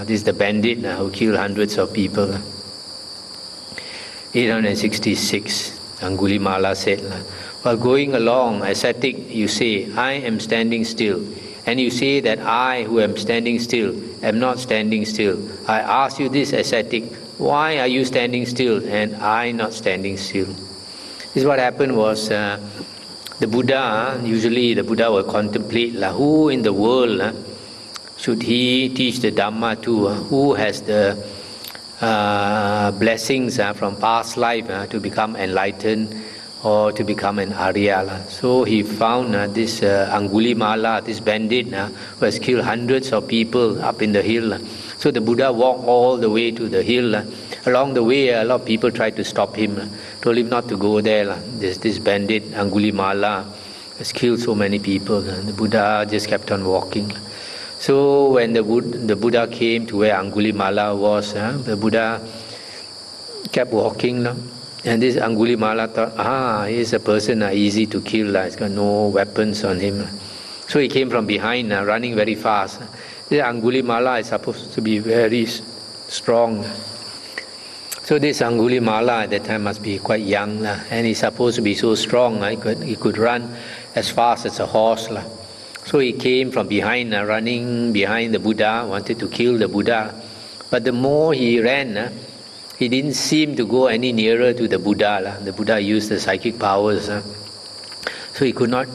This is the bandit who killed hundreds of people. 866, Angulimala said, while going along, ascetic, you say, I am standing still. And you say that I, who am standing still, am not standing still. I ask you this, ascetic, why are you standing still and I not standing still? This is what happened was, the Buddha, usually the Buddha will contemplate, who in the world should he teach the Dhamma to, who has the blessings from past life to become enlightened or to become an Arya. So he found this Angulimala, this bandit, who has killed hundreds of people up in the hill. So the Buddha walked all the way to the hill. Along the way, a lot of people tried to stop him, told him not to go there. This bandit, Angulimala, has killed so many people. The Buddha just kept on walking. So when the Buddha came to where Angulimala was, the Buddha kept walking. And this Angulimala thought, he's a person easy to kill. He's got no weapons on him. So he came from behind, running very fast. This Angulimala is supposed to be very strong. So this Angulimala at that time must be quite young, and he's supposed to be so strong, he could run as fast as a horse. So he came from behind, running behind the Buddha, wanted to kill the Buddha. But the more he ran, he didn't seem to go any nearer to the Buddha. The Buddha used the psychic powers. So he could not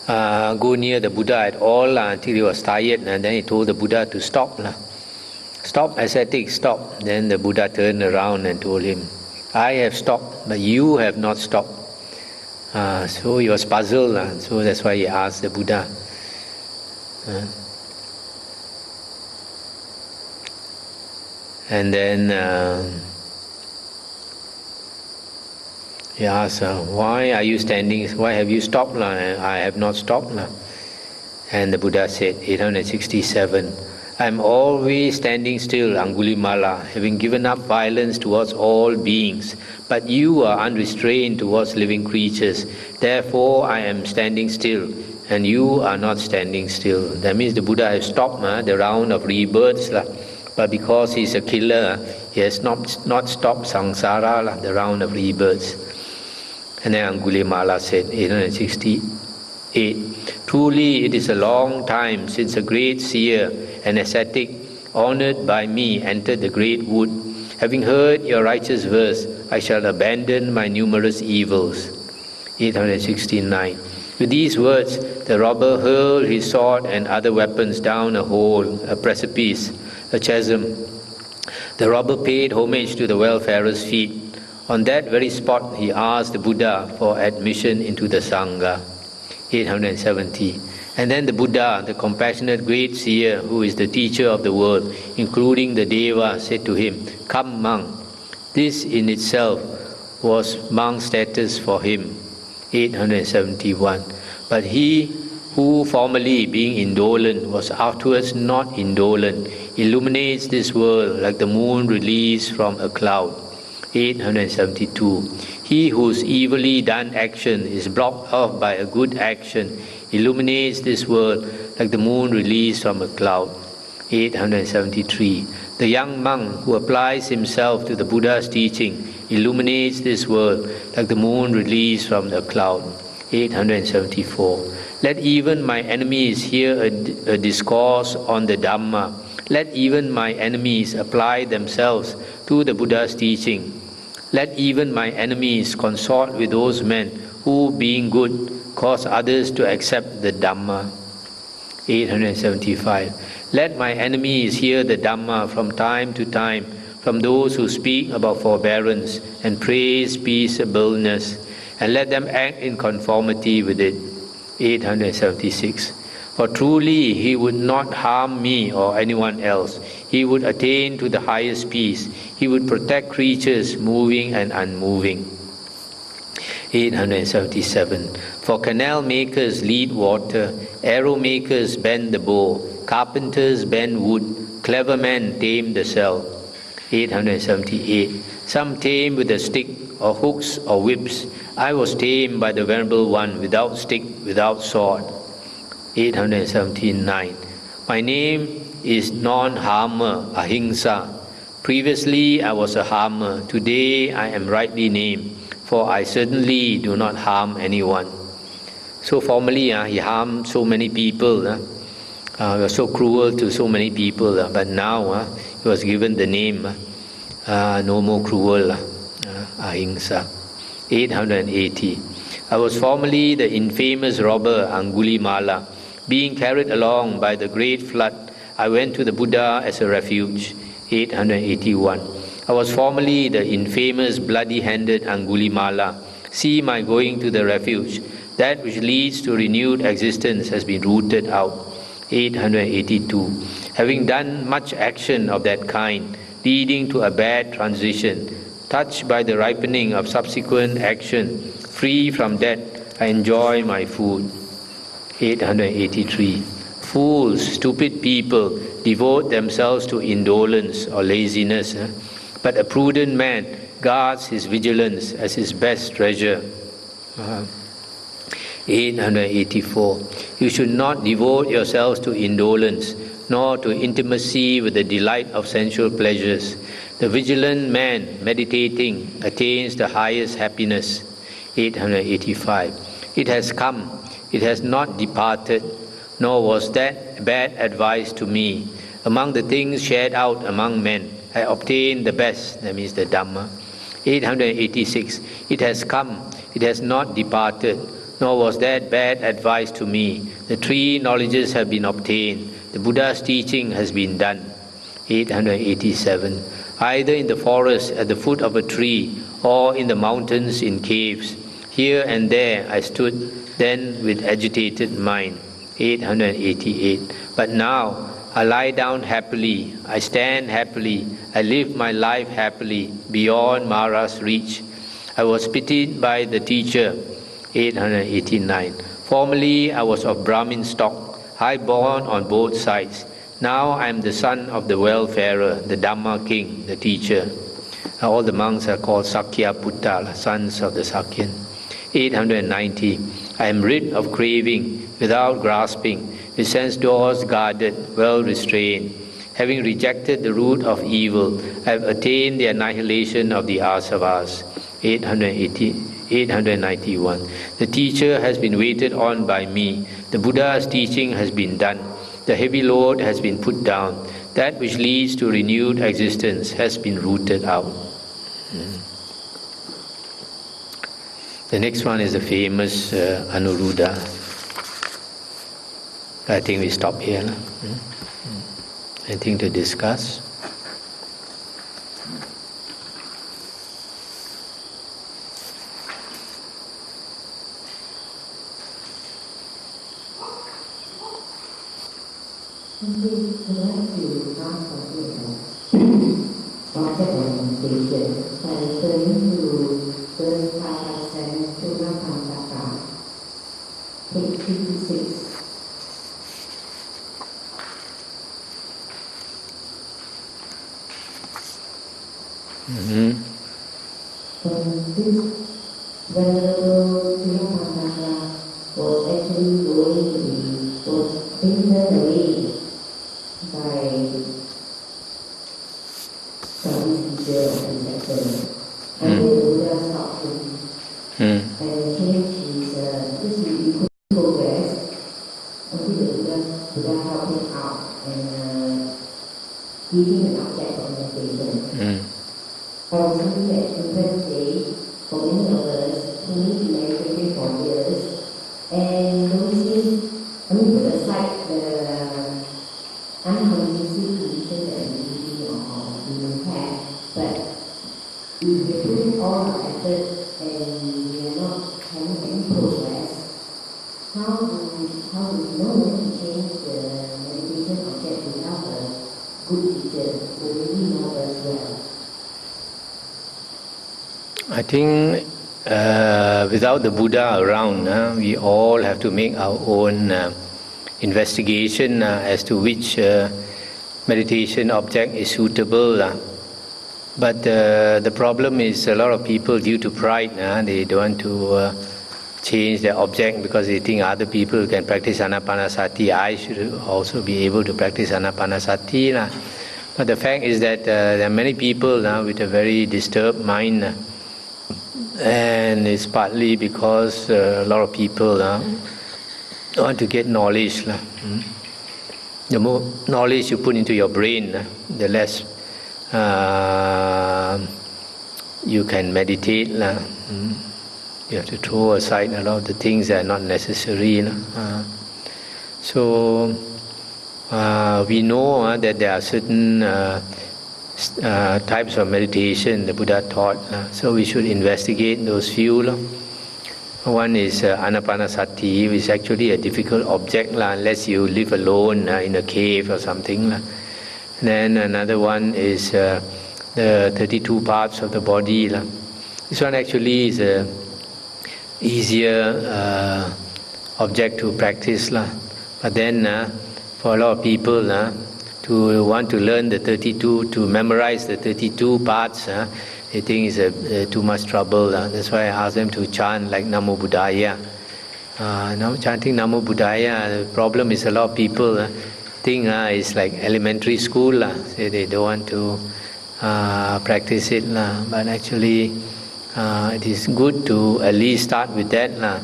go near the Buddha at all until he was tired, and then he told the Buddha to stop. Stop, ascetic, stop. Then the Buddha turned around and told him, I have stopped, but you have not stopped. So he was puzzled, so that's why he asked the Buddha. And then he asked, why are you standing, why have you stopped? I have not stopped. And the Buddha said, 867, I am always standing still, Angulimala, having given up violence towards all beings. But you are unrestrained towards living creatures. Therefore, I am standing still, and you are not standing still. That means the Buddha has stopped the round of rebirths. But because he is a killer, he has not stopped samsara, the round of rebirths. And then Angulimala said, 868, truly it is a long time since a great seer, an ascetic, honored by me, entered the great wood. Having heard your righteous verse, I shall abandon my numerous evils. 869. With these words, the robber hurled his sword and other weapons down a hole, a precipice, a chasm. The robber paid homage to the wayfarer's feet. On that very spot, he asked the Buddha for admission into the Sangha. 870. And then the Buddha, the compassionate great seer, who is the teacher of the world, including the Deva, said to him, come, monk. This in itself was monk status for him. 871. But he who formerly, being indolent, was afterwards not indolent, illuminates this world like the moon released from a cloud. 872. He whose evilly done action is blocked off by a good action illuminates this world like the moon released from a cloud. 873. The young monk who applies himself to the Buddha's teaching illuminates this world like the moon released from the cloud. 874. Let even my enemies hear a discourse on the Dhamma. Let even my enemies apply themselves to the Buddha's teaching. Let even my enemies consort with those men who, being good, cause others to accept the Dhamma. 875. Let my enemies hear the Dhamma from time to time from those who speak about forbearance and praise peaceableness, and let them act in conformity with it. 876. For truly he would not harm me or anyone else. He would attain to the highest peace. He would protect creatures moving and unmoving. 877. For canal makers lead water, arrow makers bend the bow, carpenters bend wood, clever men tame the cell. 878. Some tame with a stick or hooks or whips. I was tamed by the Venerable One without stick, without sword. 879. My name is non-harmer, ahimsa. Previously I was a harmer. Today I am rightly named, for I certainly do not harm anyone. So formerly he harmed so many people. He was so cruel to so many people. But now he was given the name no more cruel, ahimsa. 880. I was formerly the infamous robber Angulimala. Being carried along by the great flood, I went to the Buddha as a refuge. 881. I was formerly the infamous bloody-handed Angulimala. See my going to the refuge. That which leads to renewed existence has been rooted out. 882. Having done much action of that kind, leading to a bad transition, touched by the ripening of subsequent action, free from that, I enjoy my food. 883. Fools, stupid people devote themselves to indolence or laziness, but a prudent man guards his vigilance as his best treasure. 884. You should not devote yourselves to indolence, nor to intimacy with the delight of sensual pleasures. The vigilant man, meditating, attains the highest happiness. 885. It has come, it has not departed, nor was that bad advice to me. Among the things shared out among men, I obtained the best, that means the Dhamma. 886. It has come, it has not departed, nor was that bad advice to me. The three knowledges have been obtained. The Buddha's teaching has been done. 887. Either in the forest at the foot of a tree, or in the mountains in caves, here and there I stood then with agitated mind. 888. But now I lie down happily, I stand happily, I live my life happily, beyond Mara's reach. I was pitied by the teacher. 889. Formerly I was of Brahmin stock, high-born on both sides. Now I am the son of the welfarer, the Dhamma king, the teacher. All the monks are called Sakya Putta, sons of the Sakyan. 890. I am rid of craving, without grasping, with sense doors guarded, well restrained. Having rejected the root of evil, I have attained the annihilation of the asavas. 891. The teacher has been waited on by me. The Buddha's teaching has been done. The heavy load has been put down. That which leads to renewed existence has been rooted out. The next one is the famous Anuruddha. I think we stop here. Anything to discuss? I think without the Buddha around, we all have to make our own investigation as to which meditation object is suitable. But the problem is a lot of people, due to pride, they don't want to change their object because they think other people can practice Anapanasati. I should also be able to practice Anapanasati. But the fact is that there are many people with a very disturbed mind, and it's partly because a lot of people want to get knowledge. The more knowledge you put into your brain, the less you can meditate. You have to throw aside a lot of the things that are not necessary. So we know that there are certain types of meditation the Buddha taught. So we should investigate those few. One is Anapanasati, which is actually a difficult object unless you live alone in a cave or something. Then another one is the 32 parts of the body. This one actually is a easier object to practice. But then for a lot of people to want to learn the 32, to memorize the 32 parts, they think it's too much trouble. That's why I ask them to chant like Namo Buddhaya. Now chanting Namo Buddhaya, the problem is a lot of people think it's like elementary school. Say they don't want to practice it. But actually it is good to at least start with that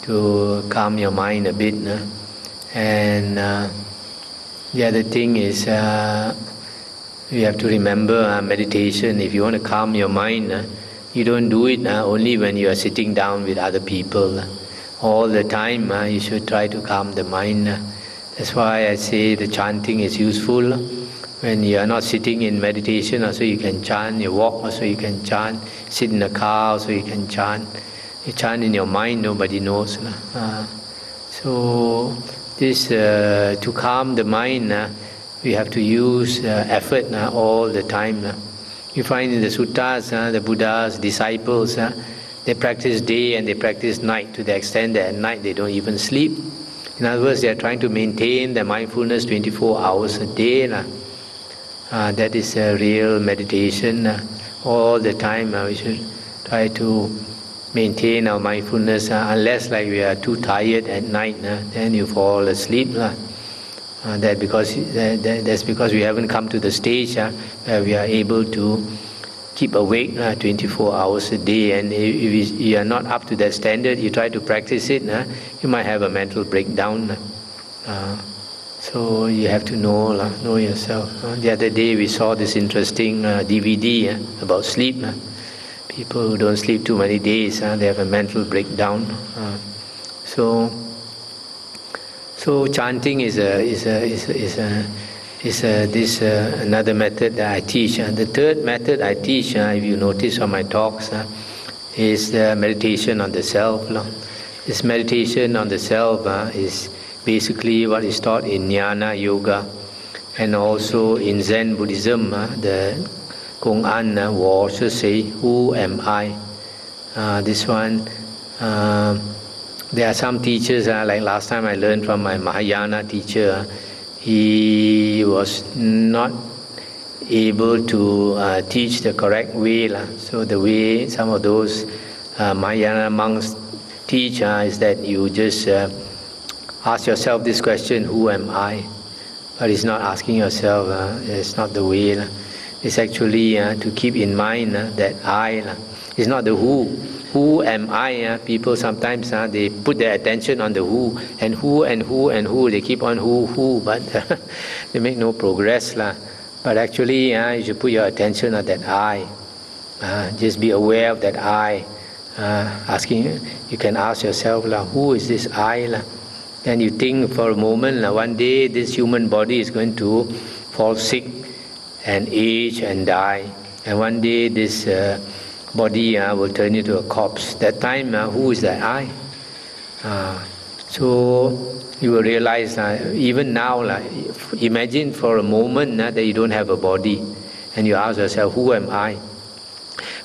to calm your mind a bit. And the other thing is you have to remember meditation. If you want to calm your mind, you don't do it only when you are sitting down with other people. All the time you should try to calm the mind. That's why I say the chanting is useful. When you are not sitting in meditation, also you can chant. You walk, also you can chant. Sit in the car, also you can chant. You chant in your mind, nobody knows. So this to calm the mind, we have to use effort all the time. You find in the suttas, the Buddha's disciples, they practice day and they practice night to the extent that at night they don't even sleep. In other words, they are trying to maintain their mindfulness 24 hours a day. That is a real meditation. All the time we should try to maintain our mindfulness, unless like we are too tired at night, then you fall asleep. That's because we haven't come to the stage where we are able to keep awake 24 hours a day. And if you are not up to that standard, you try to practice it, you might have a mental breakdown. So you have to know yourself. The other day we saw this interesting DVD about sleep. People who don't sleep too many days, they have a mental breakdown. So chanting is another method that I teach. The third method I teach, if you notice on my talks, is the meditation on the self. This meditation on the self is basically what is taught in Jnana Yoga and also in Zen Buddhism. The Kong An Wo Shi say, who am I? This one, there are some teachers, like last time I learned from my Mahayana teacher, he was not able to teach the correct way. So the way some of those Mahayana monks teach is that you just ask yourself this question, who am I? But it's not asking yourself, it's not the way. It's actually to keep in mind that I. It's not the who. Who am I? People sometimes they put their attention on the who, and who, and who, and who. They keep on who, but they make no progress. But actually, you should put your attention on that I. Just be aware of that I. You can ask yourself, who is this I? Then you think for a moment, one day this human body is going to fall sick and age and die. And one day this body will turn into a corpse. That time, who is that I? So you will realize even now, imagine for a moment that you don't have a body, and you ask yourself, who am I?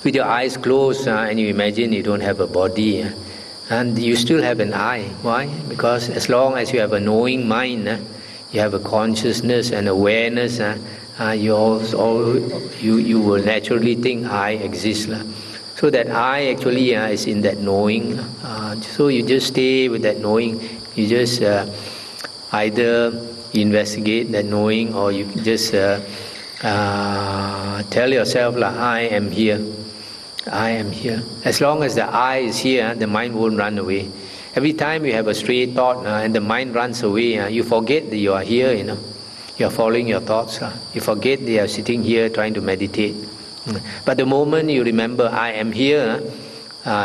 with your eyes closed and you imagine you don't have a body, and you still have an eye. Why? Because as long as you have a knowing mind, you have a consciousness and awareness, you will naturally think I exist. So that I actually is in that knowing. So you just stay with that knowing. You just either investigate that knowing, or you just tell yourself, I am here. I am here. As long as the I is here, the mind won't run away. Every time you have a stray thought and the mind runs away, you forget that you are here, You are following your thoughts. You forget that you are sitting here trying to meditate. But the moment you remember I am here,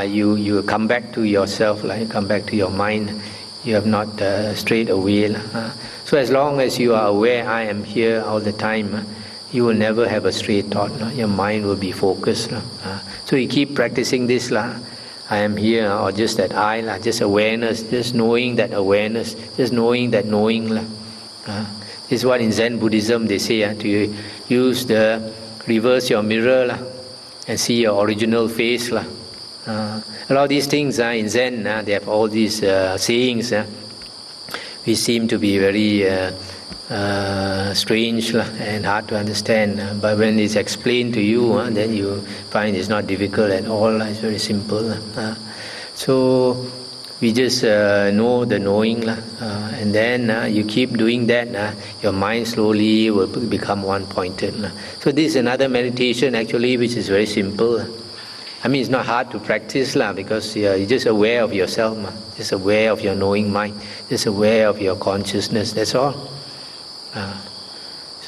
you come back to yourself, you come back to your mind. You have not strayed away. So as long as you are aware I am here all the time, you will never have a stray thought. Your mind will be focused. So you keep practicing this. I am here, or just that I, just awareness, just knowing that awareness, just knowing that knowing. This is what in Zen Buddhism they say, to use reverse your mirror and see your original face. A lot of these things in Zen, they have all these sayings which seem to be very strange and hard to understand. But when it's explained to you, then you find it's not difficult at all. It's very simple. So we just know the knowing, and then you keep doing that. Your mind slowly will become one-pointed. So this is another meditation actually, which is very simple. I mean, it's not hard to practice because you're just aware of yourself, just aware of your knowing mind, just aware of your consciousness. That's all.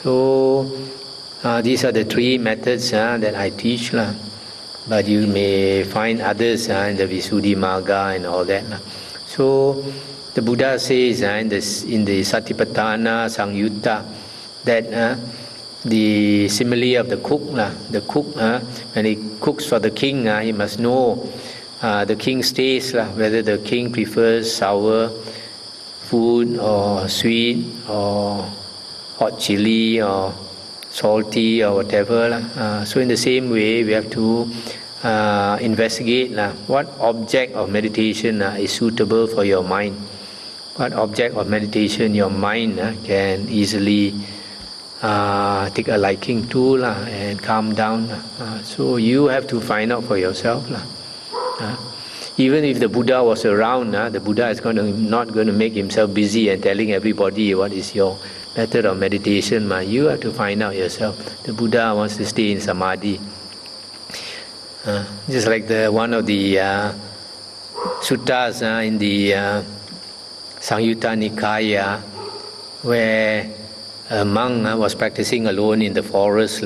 So these are the three methods that I teach. But you may find others in the Visuddhimagga and all that. So the Buddha says in the Satipatthana Samyutta that the simile of the cook, when he cooks for the king, he must know the king's taste, whether the king prefers sour food or sweet or hot chili or salty or whatever. So in the same way, we have to investigate what object of meditation is suitable for your mind. What object of meditation your mind can easily take a liking to and calm down. So you have to find out for yourself. Even if the Buddha was around, the Buddha is not going to make himself busy and telling everybody what is your method of meditation. You have to find out yourself. The Buddha wants to stay in samadhi. Just like one of the suttas in the Samyutta Nikaya, where a monk was practicing alone in the forest,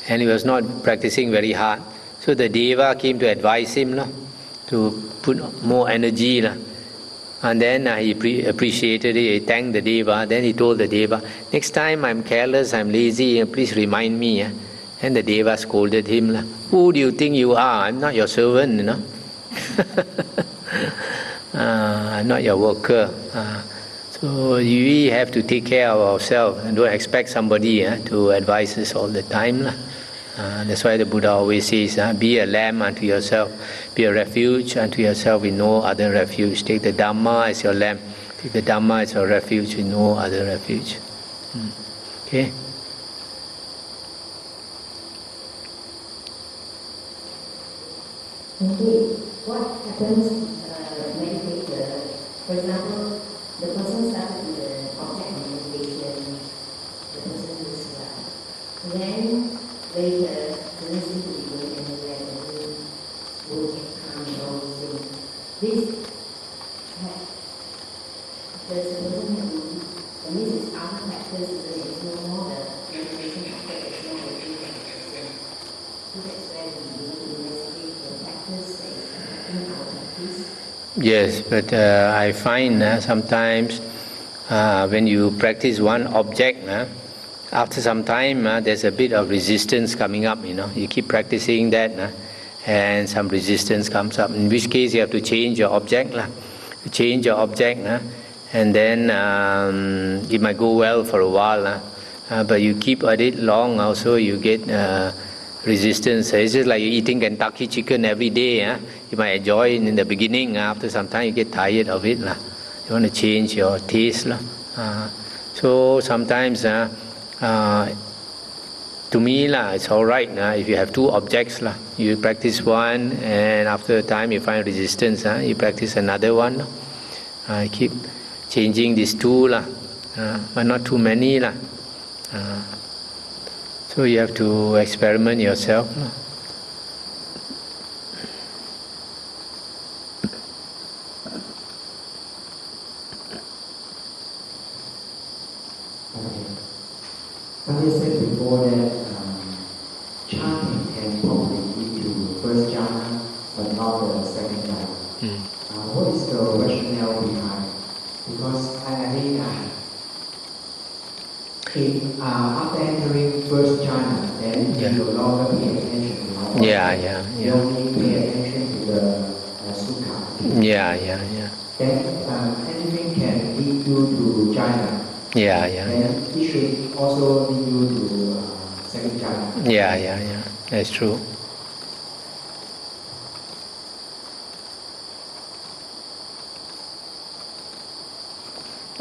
and he was not practicing very hard. So the Deva came to advise him to put more energy. And then he appreciated it, he thanked the Deva. Then he told the Deva, next time I'm careless, I'm lazy, please remind me. And the Deva scolded him, who do you think you are? I'm not your servant, I'm not your worker. So we have to take care of ourselves and don't expect somebody to advise us all the time. That's why the Buddha always says, be a lamb unto yourself, be a refuge unto yourself with no other refuge. Take the Dhamma as your lamb, take the Dhamma as your refuge with no other refuge. Okay? Indeed, what happens meditator, for example, the person started with the object of meditation, the person is then later, the next thing to be going anywhere, the mood will get calm and all these things. This does the person have to, and this is after practice, it's no more the meditation after, it's no more the meditation. So that's where we need to investigate the practice that is in our practice. Yes, but I find sometimes when you practice one object, after some time there's a bit of resistance coming up. You keep practicing that, and some resistance comes up. In which case you have to change your object, change your object, and then it might go well for a while. But you keep at it long, also you get resistance. It's just like eating Kentucky chicken every day. You might enjoy it in the beginning. After some time, you get tired of it. You want to change your taste. So sometimes, to me, it's all right. If you have two objects, you practice one, and after a time you find resistance, you practice another one. Keep changing these two, but not too many. So you have to experiment yourself. But you said before that chanting can probably lead to first jhana, but not the second jhana. What is the rationale behind? Because I mean, after entering first jhana, then you no longer pay attention to the You only pay attention to the sukha. Then anything can lead you to jhana. Then it should also lead you to second jhana. That's true.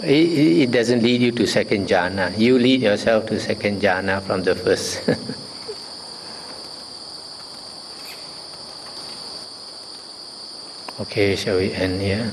It doesn't lead you to second jhana. You lead yourself to second jhana from the first. Okay, shall we end here?